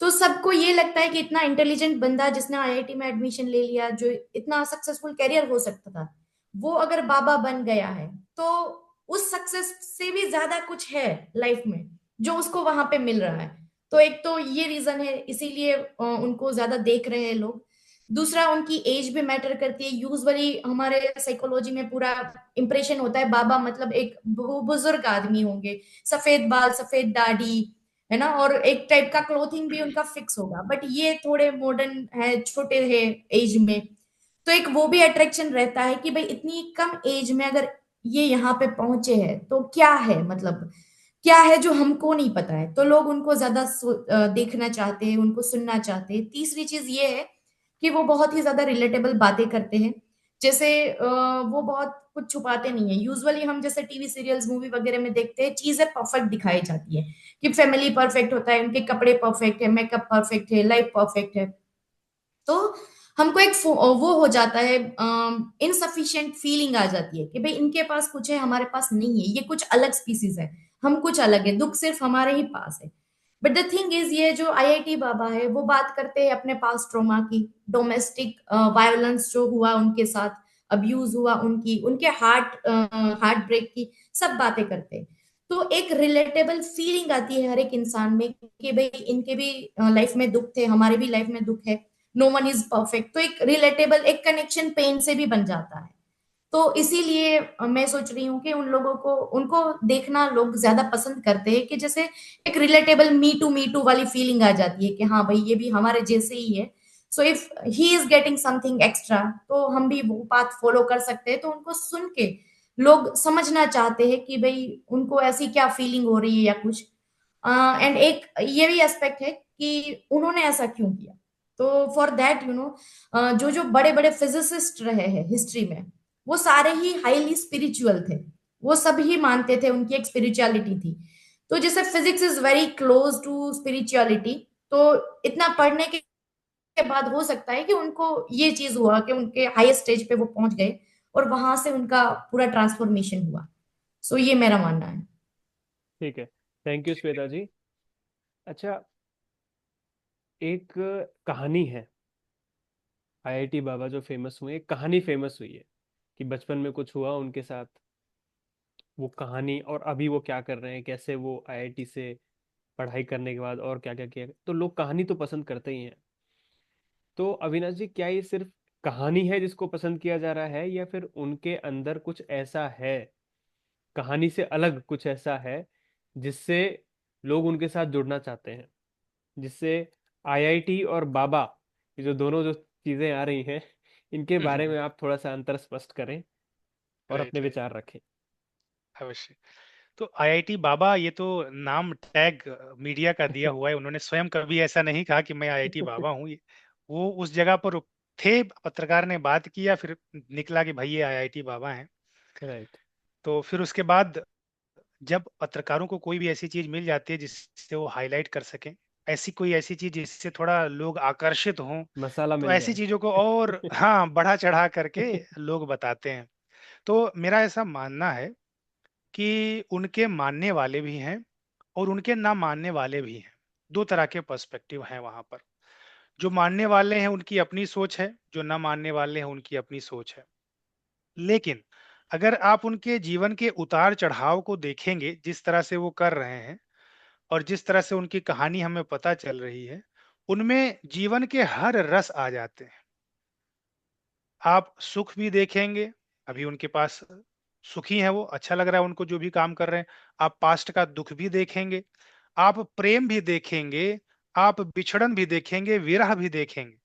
तो सबको ये लगता है कि इतना इंटेलिजेंट बंदा जिसने आईआईटी में एडमिशन ले लिया, जो इतना सक्सेसफुल कैरियर हो सकता था, वो अगर बाबा बन गया है तो उस सक्सेस से भी ज्यादा कुछ है लाइफ में जो उसको वहां पे मिल रहा है। तो एक तो ये रीजन है, इसीलिए उनको ज्यादा देख रहे हैं लोग। दूसरा, उनकी एज भी मैटर करती है। यूजुअली हमारे साइकोलॉजी में पूरा इंप्रेशन होता है बाबा मतलब एक बुजुर्ग आदमी होंगे, सफेद बाल, सफेद दाढ़ी, है ना, और एक टाइप का क्लोथिंग भी उनका फिक्स होगा। बट ये थोड़े मॉडर्न है, छोटे है एज में, तो एक वो भी अट्रैक्शन रहता है कि भाई इतनी कम एज में अगर ये यहाँ पे पहुंचे हैं तो क्या है, मतलब क्या है जो हमको नहीं पता है, तो लोग उनको ज्यादा देखना चाहते हैं, उनको सुनना चाहते हैं। तीसरी चीज ये है कि वो बहुत ही ज्यादा रिलेटेबल बातें करते हैं। जैसे वो बहुत कुछ छुपाते नहीं है। यूजुअली हम जैसे टीवी सीरियल्स, मूवी वगैरह में देखते हैं, चीजें परफेक्ट दिखाई जाती है कि फैमिली परफेक्ट होता है, उनके कपड़े परफेक्ट है, मेकअप परफेक्ट है, लाइफ परफेक्ट है। तो हमको एक वो हो जाता है, इनसफिशिएंट फीलिंग आ जाती है कि भाई इनके पास कुछ है, हमारे पास नहीं है, ये कुछ अलग स्पीसीज है, हम कुछ अलग है, दुख सिर्फ हमारे ही पास है। बट द थिंग इज, ये जो आईआईटी बाबा है वो बात करते हैं अपने पास ट्रॉमा की, डोमेस्टिक वायलेंस जो हुआ उनके साथ, अब्यूज हुआ उनकी, उनके हार्ट ब्रेक की, सब बातें करते हैं। तो एक रिलेटेबल फीलिंग आती है हर एक इंसान में कि भाई इनके भी लाइफ में दुख थे, हमारे भी लाइफ में दुख है, नो वन इज परफेक्ट। तो एक रिलेटेबल, एक कनेक्शन पेन से भी बन जाता है। तो इसीलिए मैं सोच रही हूँ कि उन लोगों को, उनको देखना लोग ज्यादा पसंद करते हैं कि जैसे एक रिलेटेबल मी टू वाली फीलिंग आ जाती है कि हाँ भाई ये भी हमारे जैसे ही है। So if he is getting something extra तो हम भी वो पाथ फॉलो कर सकते हैं। तो उनको सुन के लोग समझना चाहते हैं कि भाई उनको ऐसी क्या फीलिंग हो रही है या कुछ। एंड एक ये भी एस्पेक्ट है कि उन्होंने ऐसा क्यों किया। तो फॉर दैट जो जो बड़े बड़े फिजिसिस्ट रहे हैं हिस्ट्री में, वो सारे ही हाईली स्पिरिचुअल थे। वो सब ही मानते थे, उनकी एक स्पिरिचुअलिटी थी। तो जैसे physics is very close to spirituality, तो इतना पढ़ने के बाद हो सकता है कि उनको ये चीज हुआ कि उनके हाईएस्ट स्टेज पे वो पहुंच गए और वहां से उनका पूरा ट्रांसफॉर्मेशन हुआ। सो ये मेरा मानना है। ठीक है, थैंक यू श्वेता जी। अच्छा, एक कहानी है, आईआईटी बाबा जो फेमस हुए, एक कहानी फेमस हुई है कि बचपन में कुछ हुआ उनके साथ, वो कहानी, और अभी वो क्या कर रहे हैं, कैसे वो आईआईटी से पढ़ाई करने के बाद और क्या क्या किया, तो लोग कहानी तो पसंद करते ही हैं। तो अविनाश जी, क्या ये सिर्फ कहानी है जिसको पसंद किया जा रहा है, या फिर उनके अंदर कुछ ऐसा है, कहानी से अलग कुछ ऐसा है जिससे लोग उनके साथ जुड़ना चाहते हैं, जिससे आईआईटी और बाबा, ये जो दोनों जो चीजें आ रही हैं, इनके बारे में आप थोड़ा सा अंतर स्पष्ट करें और अपने राइट, राइट, विचार रखें। अवश्य। तो आईआईटी बाबा, ये तो नाम टैग मीडिया का दिया हुआ है। उन्होंने स्वयं कभी ऐसा नहीं कहा कि मैं आईआईटी बाबा हूँ। वो उस जगह पर थे, पत्रकार ने बात की या फिर निकला कि भाई ये आईआईटी बाबा हैं। राइट। तो फिर उसके बाद जब पत्रकारों को कोई भी ऐसी चीज मिल जाती है जिससे वो हाईलाइट कर सकें, ऐसी चीज जिससे थोड़ा लोग आकर्षित हों, मसाला तो मिल ऐसी जाए। चीजों को और हाँ बढ़ा चढ़ा करके लोग बताते हैं। तो मेरा ऐसा मानना है कि उनके मानने वाले भी हैं और उनके ना मानने वाले भी हैं। दो तरह के पर्सपेक्टिव हैं वहां पर। जो मानने वाले हैं उनकी अपनी सोच है, जो ना मानने वाले हैं उनकी अपनी सोच है। लेकिन अगर आप उनके जीवन के उतार चढ़ाव को देखेंगे, जिस तरह से वो कर रहे हैं और जिस तरह से उनकी कहानी हमें पता चल रही है, उनमें जीवन के हर रस आ जाते हैं। आप सुख भी देखेंगे, अभी उनके पास सुखी हैं वो, अच्छा लग रहा है उनको जो भी काम कर रहे हैं। आप पास्ट का दुख भी देखेंगे, आप प्रेम भी देखेंगे, आप बिछड़न भी देखेंगे, विरह भी देखेंगे।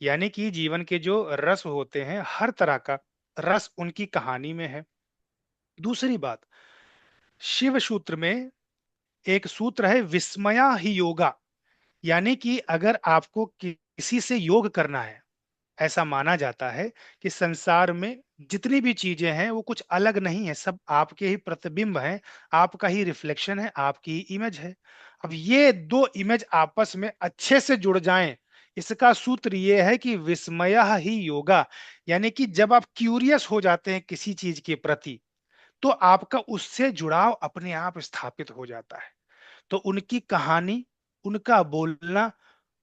यानी कि जीवन के जो रस होते हैं, हर तरह का रस उनकी कहानी में है। दूसरी बात, शिव सूत्र में एक सूत्र है, विस्मया ही योगा। यानी कि अगर आपको किसी से योग करना है, ऐसा माना जाता है कि संसार में जितनी भी चीजें हैं वो कुछ अलग नहीं है, सब आपके ही प्रतिबिंब हैं, आपका ही रिफ्लेक्शन है, आपकी ही इमेज है। अब ये दो इमेज आपस में अच्छे से जुड़ जाएं, इसका सूत्र ये है कि विस्मय ही योगा। यानी कि जब आप क्यूरियस हो जाते हैं किसी चीज के प्रति, तो आपका उससे जुड़ाव अपने आप स्थापित हो जाता है। तो उनकी कहानी, उनका बोलना,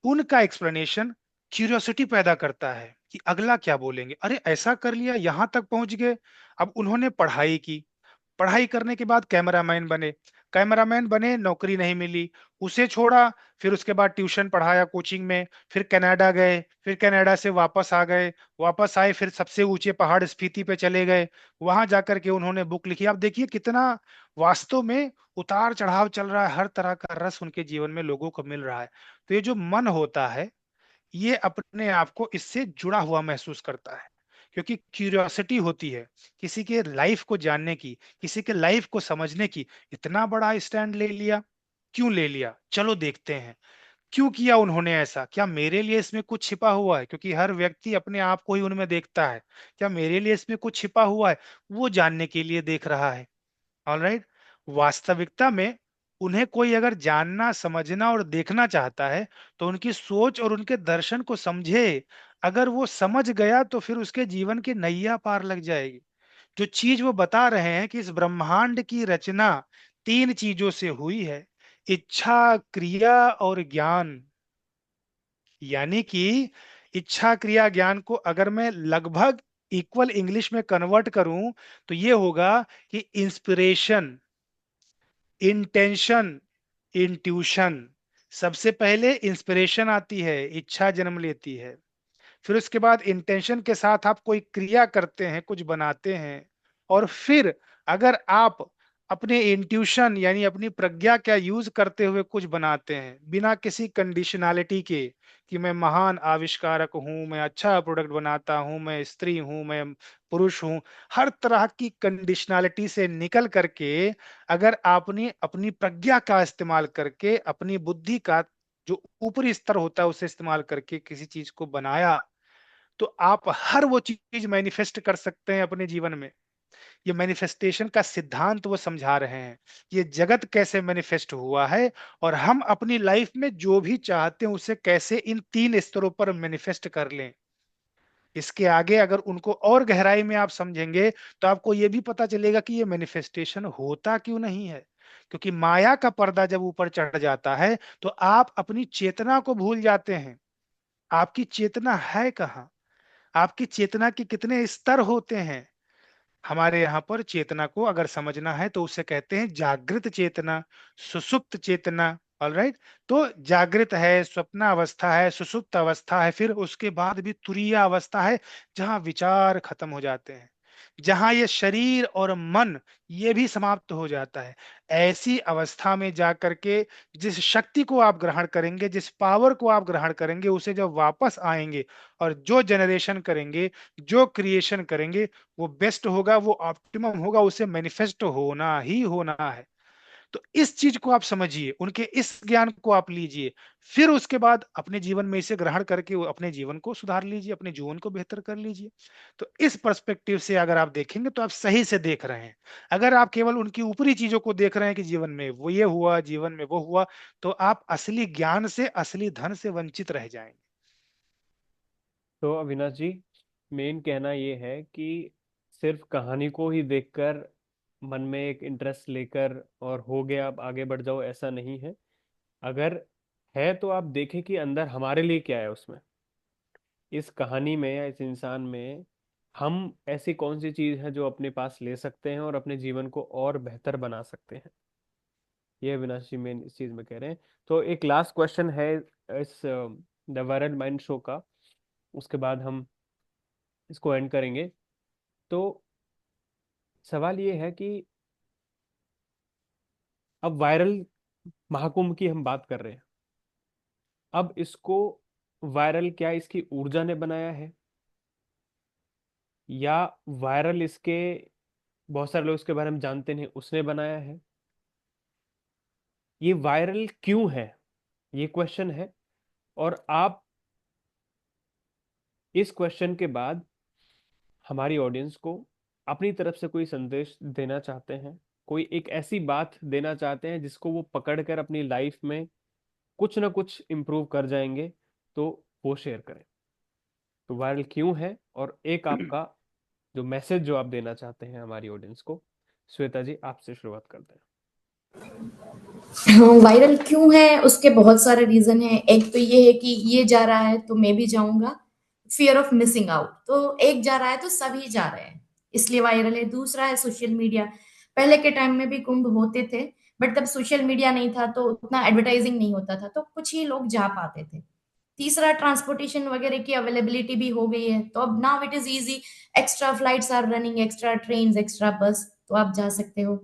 उनका एक्सप्लेनेशन क्यूरियोसिटी पैदा करता है कि अगला क्या बोलेंगे। अरे ऐसा कर लिया, यहां तक पहुंच गए। अब उन्होंने पढ़ाई की, पढ़ाई करने के बाद कैमरामैन बने, कैमरामैन बने, नौकरी नहीं मिली, उसे छोड़ा। फिर उसके बाद ट्यूशन पढ़ाया कोचिंग में, फिर कनाडा गए, फिर कनाडा से वापस आ गए, वापस आए, फिर सबसे ऊंचे पहाड़ स्पीति पे चले गए, वहां जाकर के उन्होंने बुक लिखी। आप देखिए कितना वास्तव में उतार चढ़ाव चल रहा है, हर तरह का रस उनके जीवन में लोगों को मिल रहा है। तो ये जो मन होता है, ये अपने आप को इससे जुड़ा हुआ महसूस करता है, क्योंकि क्यूरियोसिटी होती है किसी के लाइफ को जानने की, किसी के लाइफ को समझने की। इतना बड़ा स्टैंड ले लिया, क्यों ले लिया, चलो देखते हैं। क्यों किया उन्होंने ऐसा, क्या मेरे लिए इसमें कुछ छिपा हुआ है, क्योंकि हर व्यक्ति अपने आप को ही उनमें देखता है। क्या मेरे लिए इसमें कुछ छिपा हुआ है, वो जानने के लिए देख रहा है। ऑलराइट। वास्तविकता में उन्हें कोई अगर जानना, समझना और देखना चाहता है, तो उनकी सोच और उनके दर्शन को समझे। अगर वो समझ गया तो फिर उसके जीवन की नैया पार लग जाएगी। जो चीज वो बता रहे हैं कि इस ब्रह्मांड की रचना तीन चीजों से हुई है, इच्छा, क्रिया और ज्ञान। यानी कि इच्छा, क्रिया, ज्ञान को अगर मैं लगभग इक्वल इंग्लिश में कन्वर्ट करूं, तो ये होगा कि इंस्पिरेशन, इंटेंशन, इंट्यूशन। सबसे पहले इंस्पिरेशन आती है, इच्छा जन्म लेती है। फिर उसके बाद इंटेंशन के साथ आप कोई क्रिया करते हैं, कुछ बनाते हैं। और फिर अगर आप अपने इंट्यूशन यानी अपनी प्रज्ञा का यूज करते हुए कुछ बनाते हैं, बिना किसी कंडीशनैलिटी के, कि मैं महान आविष्कारक हूं, मैं अच्छा प्रोडक्ट बनाता हूं, मैं स्त्री हूं, मैं पुरुष हूं, हर तरह की कंडीशनैलिटी से निकल करके अगर आपने अपनी प्रज्ञा का इस्तेमाल करके, अपनी बुद्धि का जो ऊपरी स्तर होता है उसे इस्तेमाल करके किसी चीज को बनाया, तो आप हर वो चीज मैनिफेस्ट कर सकते हैं अपने जीवन में। ये मैनिफेस्टेशन का सिद्धांत वो समझा रहे हैं, ये जगत कैसे मैनिफेस्ट हुआ है और हम अपनी लाइफ में जो भी चाहते हैं उसे कैसे इन तीन स्तरों पर मैनिफेस्ट कर लें। इसके आगे अगर उनको और गहराई में आप समझेंगे, तो आपको ये भी पता चलेगा कि ये मैनिफेस्टेशन होता क्यों नहीं है। क्योंकि माया का पर्दा जब ऊपर चढ़ जाता है, तो आप अपनी चेतना को भूल जाते हैं। आपकी चेतना है कहाँ, आपकी चेतना के कितने स्तर होते हैं। हमारे यहाँ पर चेतना को अगर समझना है तो उसे कहते हैं जागृत चेतना, सुषुप्त चेतना, ऑलराइट। तो जागृत है, स्वप्न अवस्था है, सुषुप्त अवस्था है, फिर उसके बाद भी तुरीय अवस्था है, जहां विचार खत्म हो जाते हैं, जहां ये शरीर और मन ये भी समाप्त हो जाता है। ऐसी अवस्था में जाकर के जिस शक्ति को आप ग्रहण करेंगे, जिस पावर को आप ग्रहण करेंगे, उसे जब वापस आएंगे और जो जनरेशन करेंगे, जो क्रिएशन करेंगे, वो बेस्ट होगा, वो ऑप्टिमम होगा, उसे मैनिफेस्ट होना ही होना है। तो इस चीज को आप समझिए, उनके इस ज्ञान को आप लीजिए, फिर उसके बाद अपने जीवन में इसे ग्रहण करके वो अपने जीवन को सुधार लीजिए, अपने जीवन को बेहतर कर लीजिए। तो इस पर्सपेक्टिव से अगर आप देखेंगे तो आप सही से देख रहे हैं। अगर आप केवल उनकी ऊपरी चीजों को देख रहे हैं कि जीवन में वो ये हुआ, जीवन में वो हुआ, तो आप असली ज्ञान से, असली धन से वंचित रह जाएंगे। तो अविनाश जी, मेन कहना ये है कि सिर्फ कहानी को ही देखकर मन में एक इंटरेस्ट लेकर और हो गया अब आगे बढ़ जाओ, ऐसा नहीं है। अगर है तो आप देखें कि अंदर हमारे लिए क्या है उसमें, इस कहानी में या इस इंसान में हम ऐसी कौन सी चीज है जो अपने पास ले सकते हैं और अपने जीवन को और बेहतर बना सकते हैं। ये अविनाश जी मेन इस चीज में कह रहे हैं। तो एक लास्ट क्वेश्चन है इस द वायरल माइंड शो का, उसके बाद हम इसको एंड करेंगे। तो सवाल ये है कि अब वायरल महाकुंभ की हम बात कर रहे हैं, अब इसको वायरल क्या इसकी ऊर्जा ने बनाया है, या वायरल इसके बहुत सारे लोग इसके बारे में जानते नहीं उसने बनाया है, ये वायरल क्यों है, ये क्वेश्चन है। और आप इस क्वेश्चन के बाद हमारी ऑडियंस को अपनी तरफ से कोई संदेश देना चाहते हैं, कोई एक ऐसी बात देना चाहते हैं जिसको वो पकड़कर अपनी लाइफ में कुछ ना कुछ इम्प्रूव कर जाएंगे, तो वो शेयर करें। तो वायरल क्यों है और एक आपका जो मैसेज जो आप देना चाहते हैं हमारी ऑडियंस को, श्वेता जी आपसे शुरुआत करते हैं। वायरल क्यों है उसके बहुत सारे रीजन है। एक तो ये है कि ये जा रहा है तो मैं भी जाऊंगा, फियर ऑफ मिसिंग आउट। तो एक जा रहा है तो सभी जा रहे हैं, इसलिए वायरल है। दूसरा है सोशल मीडिया। पहले के टाइम में भी कुंभ होते थे, बट तब सोशल मीडिया नहीं था तो उतना एडवर्टाइजिंग नहीं होता था, तो कुछ ही लोग जा पाते थे। तीसरा, ट्रांसपोर्टेशन वगैरह की अवेलेबिलिटी भी हो गई है, तो अब now it is easy. Extra flights are running, extra train, extra bus, तो आप जा सकते हो।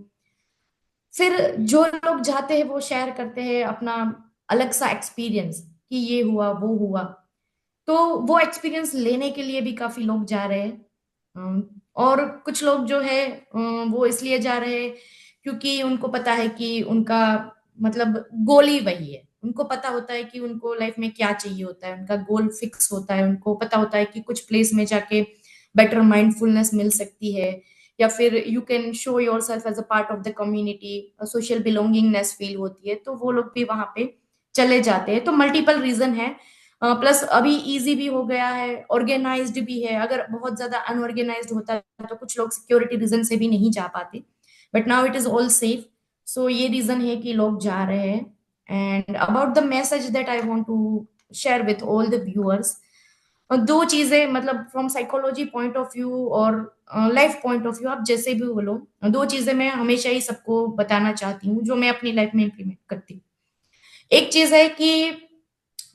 फिर जो लोग जाते हैं वो शेयर करते हैं अपना अलग सा एक्सपीरियंस कि ये हुआ वो हुआ, तो वो एक्सपीरियंस लेने के लिए भी काफी लोग जा रहे हैं। और कुछ लोग जो है वो इसलिए जा रहे हैं क्योंकि उनको पता है कि उनका मतलब गोल ही वही है। उनको पता होता है कि उनको लाइफ में क्या चाहिए होता है, उनका गोल फिक्स होता है। उनको पता होता है कि कुछ प्लेस में जाके बेटर माइंडफुलनेस मिल सकती है, या फिर you can show yourself as a part of the community, social belongingness feel होती है, तो वो लोग भी वहां पे चले जाते हैं। तो मल्टीपल रीजन है। प्लस अभी इजी भी हो गया है, ऑर्गेनाइज्ड भी है। अगर बहुत ज्यादा अनऑर्गेनाइज्ड होता तो कुछ लोग सिक्योरिटी रीजन से भी नहीं जा पाते, but now it is all safe. So ये रीजन है कि लोग जा रहे हैं। And about the message that I want to share with all the viewers, दो चीजें, मतलब from psychology point of view और लाइफ पॉइंट ऑफ व्यू, आप जैसे भी बोलो, दो चीजें मैं हमेशा ही सबको बताना चाहती हूँ जो मैं अपनी लाइफ में इंप्लीमेंट करती हूँ। एक चीज है कि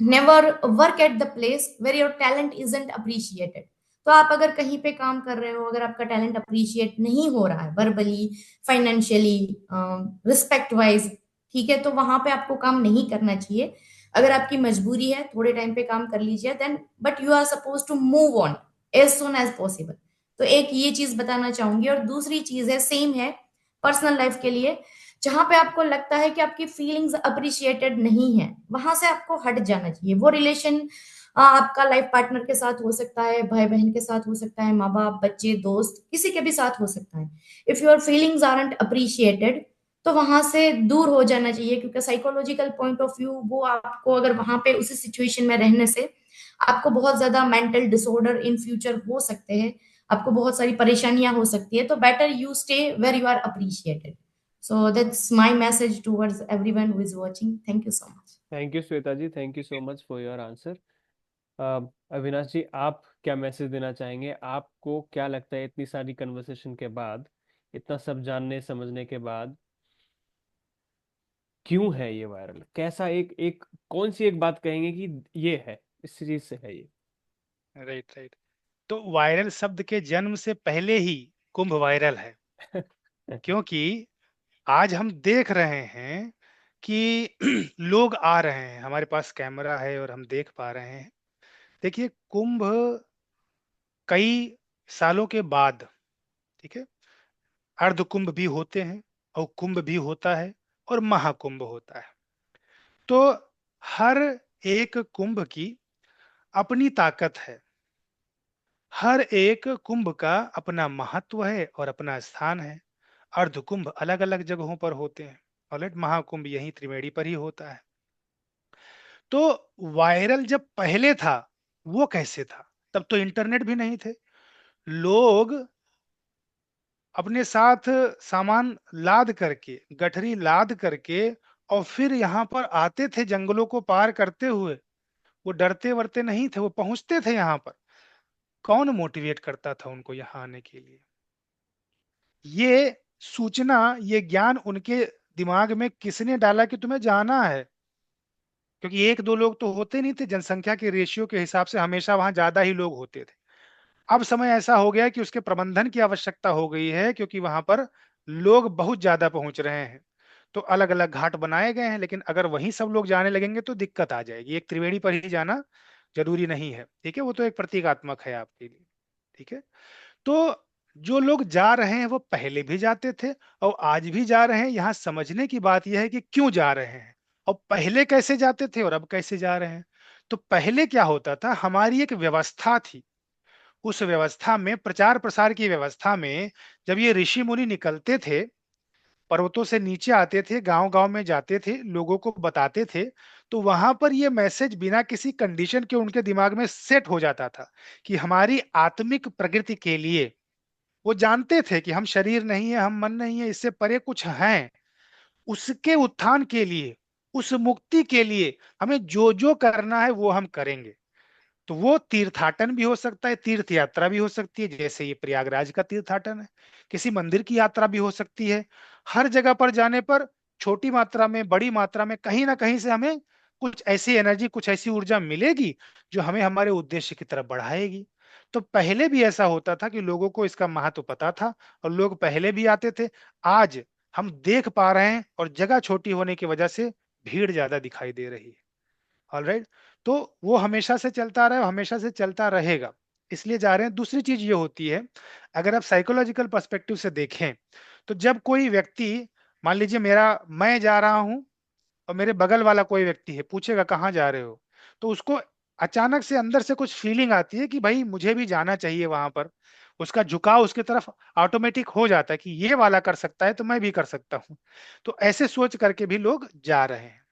never work at the place where your talent isn't appreciated. तो आप अगर कहीं पे काम कर रहे हो, अगर आपका टैलेंट अप्रिशिएट नहीं हो रहा है वर्बली, फाइनेंशियली, रिस्पेक्ट वाइज, ठीक है, तो वहां पे आपको काम नहीं करना चाहिए। अगर आपकी मजबूरी है थोड़े टाइम पे काम कर लीजिए, then but you are suppose to move on as soon as possible. तो एक ये चीज बताना चाहूंगी। और दूसरी चीज है, सेम है पर्सनल लाइफ के लिए, जहां पे आपको लगता है कि आपकी फीलिंग्स अप्रिशिएटेड नहीं है, वहां से आपको हट जाना चाहिए। वो रिलेशन आपका लाइफ पार्टनर के साथ हो सकता है, भाई बहन के साथ हो सकता है, माँ बाप, बच्चे, दोस्त, किसी के भी साथ हो सकता है। If your feelings aren't appreciated, तो वहां से दूर हो जाना चाहिए, क्योंकि साइकोलॉजिकल पॉइंट ऑफ व्यू वो आपको, अगर वहां पे उसी सिचुएशन में रहने से आपको बहुत ज्यादा मेंटल डिसऑर्डर इन फ्यूचर हो सकते हैं, आपको बहुत सारी परेशानियां हो सकती है। तो better you stay where you are appreciated. So that's my message towards everyone who is watching. Thank you so much. Thank you Shweta ji, thank you so much for your answer. Avinash ji, आप क्या मैसेज देना चाहेंगे? आपको क्या लगता है इतनी सारी कन्वर्सेशन के बाद, इतना सब जानने समझने के बाद, क्यों है ये वायरल, कैसा एक एक कौन सी एक बात कहेंगे कि ये है, इस चीज से है ये? Right right. तो वायरल शब्द के जन्म से पहले ही कुंभ वायरल है, क्योंकि आज हम देख रहे हैं कि लोग आ रहे हैं, हमारे पास कैमरा है और हम देख पा रहे हैं। देखिए, कुंभ कई सालों के बाद, ठीक है, अर्ध कुंभ भी होते हैं और कुंभ भी होता है और महाकुंभ होता है। तो हर एक कुंभ की अपनी ताकत है, हर एक कुंभ का अपना महत्व है और अपना स्थान है। अर्ध कुंभ अलग अलग जगहों पर होते हैं, ऑलराइट, महाकुंभ यहीं त्रिवेणी पर ही होता है। तो वायरल जब पहले था, वो कैसे था? तब तो इंटरनेट भी नहीं थे। लोग अपने साथ सामान लाद करके, गठरी लाद करके, और फिर यहाँ पर आते थे जंगलों को पार करते हुए। वो डरते वरते नहीं थे, वो पहुंचते थे यहाँ पर। कौन मोटिवेट करता था उनको यहाँ आने के लिए? ये सूचना, ये ज्ञान उनके दिमाग में किसने डाला कि तुम्हें जाना है? क्योंकि एक दो लोग तो होते नहीं थे, जनसंख्या के रेशियो के हिसाब से हमेशा वहां ज्यादा ही लोग होते थे। अब समय ऐसा हो गया कि उसके प्रबंधन की आवश्यकता हो गई है, क्योंकि वहां पर लोग बहुत ज्यादा पहुंच रहे हैं। तो अलग अलग घाट बनाए गए हैं, लेकिन अगर वहीं सब लोग जाने लगेंगे तो दिक्कत आ जाएगी। एक त्रिवेणी पर ही जाना जरूरी नहीं है, ठीक है, वो तो एक प्रतीकात्मक है आपके लिए, ठीक है। तो जो लोग जा रहे हैं वो पहले भी जाते थे और आज भी जा रहे हैं। यहाँ समझने की बात यह है कि क्यों जा रहे हैं और पहले कैसे जाते थे और अब कैसे जा रहे हैं। तो पहले क्या होता था, हमारी एक व्यवस्था थी। उस व्यवस्था में, प्रचार प्रसार की व्यवस्था में, जब ये ऋषि मुनि निकलते थे, पर्वतों से नीचे आते थे, गांव गांव में जाते थे, लोगों को बताते थे, तो वहां पर ये मैसेज बिना किसी कंडीशन के उनके दिमाग में सेट हो जाता था कि हमारी आत्मिक प्रगति के लिए, वो जानते थे कि हम शरीर नहीं है, हम मन नहीं है, इससे परे कुछ हैं। उसके उत्थान के लिए, उस मुक्ति के लिए हमें जो जो करना है वो हम करेंगे। तो वो तीर्थाटन भी हो सकता है, तीर्थ यात्रा भी हो सकती है, जैसे ये प्रयागराज का तीर्थाटन है। किसी मंदिर की यात्रा भी हो सकती है। हर जगह पर जाने पर छोटी मात्रा में, बड़ी मात्रा में, कहीं ना कहीं से हमें कुछ ऐसी एनर्जी, कुछ ऐसी ऊर्जा मिलेगी जो हमें हमारे उद्देश्य की तरफ बढ़ाएगी। तो पहले भी ऐसा होता था कि लोगों को इसका महत्व पता था और लोग पहले भी आते थे। आज हम देख पा रहे हैं और जगह छोटी होने की वजह से भीड़ ज्यादा दिखाई दे रही है। ऑलराइट। तो वो हमेशा से चलता रहा है, हमेशा से चलता रहेगा, इसलिए जा रहे हैं। दूसरी चीज ये होती है, अगर आप साइकोलॉजिकल पर्सपेक्टिव से देखें, तो जब कोई व्यक्ति, मान लीजिए मैं जा रहा हूं और मेरे बगल वाला कोई व्यक्ति है, पूछेगा कहाँ जा रहे हो, तो उसको अचानक से अंदर से कुछ फीलिंग आती है कि भाई मुझे भी जाना चाहिए वहां पर। उसका झुकाव उसके तरफ ऑटोमेटिक हो जाता है कि ये वाला कर सकता है तो मैं भी कर सकता हूँ। तो ऐसे सोच करके भी लोग जा रहे हैं,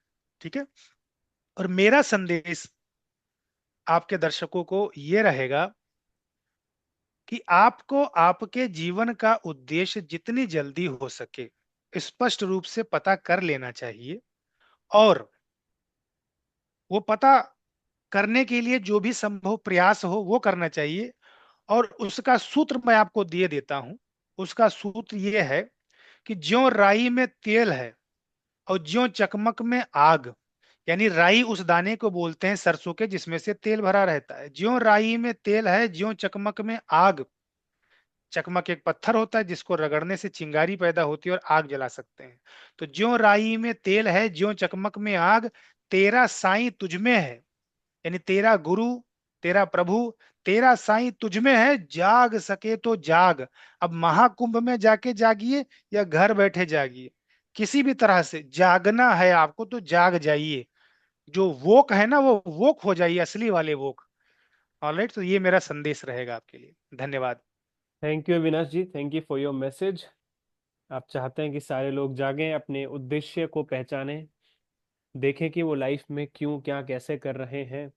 ठीक है। और मेरा संदेश आपके दर्शकों को ये रहेगा कि आपको आपके जीवन का उद्देश्य जितनी जल्दी हो सके स्पष्ट रूप से पता कर लेना चाहिए, और वो पता करने के लिए जो भी संभव प्रयास हो वो करना चाहिए। और उसका सूत्र मैं आपको दिए देता हूं। उसका सूत्र ये है कि ज्यों राई में तेल है और ज्यों चकमक में आग, यानी राई उस दाने को बोलते हैं सरसों के जिसमें से तेल भरा रहता है। ज्यों राई में तेल है, ज्यों चकमक में आग। चकमक एक पत्थर होता है जिसको रगड़ने से चिंगारी पैदा होती है और आग जला सकते हैं। तो ज्यों राई में तेल है, ज्यों चकमक में आग, तेरा साईं तुझ में है। यानी तेरा गुरु, तेरा प्रभु, तेरा साईं तुझ में है, जाग सके तो जाग। अब महाकुंभ में जाके जागिए या घर बैठे जागिए, किसी भी तरह से जागना है आपको तो जाग जाइए। जो वोक है ना, वो वोक हो जाइए, असली वाले वोक। ऑलराइट, तो ये मेरा संदेश रहेगा आपके लिए। धन्यवाद। Thank you Avinash ji, thank you for your message. आप चाहते हैं कि सारे लोग जागें, अपने उद्देश्य को पहचानें, देखें कि वो लाइफ में क्यों, क्या, कैसे कर रहे हैं,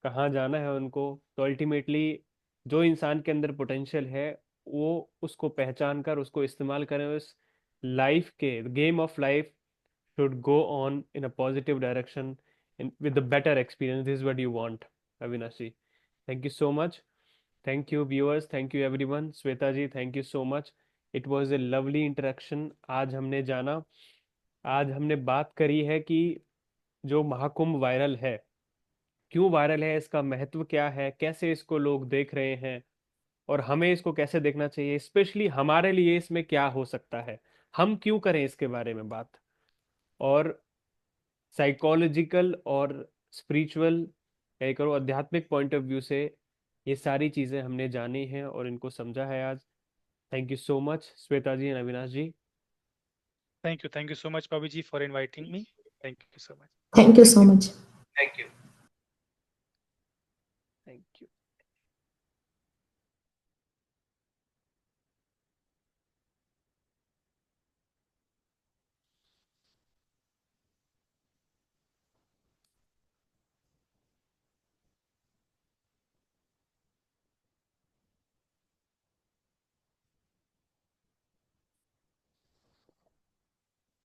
कहाँ जाना है उनको। तो अल्टीमेटली जो इंसान के अंदर पोटेंशियल है, वो उसको पहचान कर उसको इस्तेमाल करें। उस लाइफ के game of life should go on in a positive direction and with a better experience. This is what you want, Avinash ji. Thank you so much. Thank you viewers, thank you everyone. Sweta ji, thank you so much. It was a lovely interaction. आज हमने जाना आज हमने बात करी है कि जो महाकुंभ वायरल है, क्यों वायरल है, इसका महत्व क्या है, कैसे इसको लोग देख रहे हैं और हमें इसको कैसे देखना चाहिए, स्पेशली हमारे लिए इसमें क्या हो सकता है, हम क्यों करें इसके बारे में बात। और साइकोलॉजिकल और स्पिरिचुअल या करो आध्यात्मिक पॉइंट ऑफ व्यू से ये सारी चीजें हमने जानी हैं और इनको समझा है आज। Thank you so much Shweta ji and Avinash ji. Thank you so much Bobby ji for inviting me. Thank you so much. Thank you so much. Thank you. Thank you.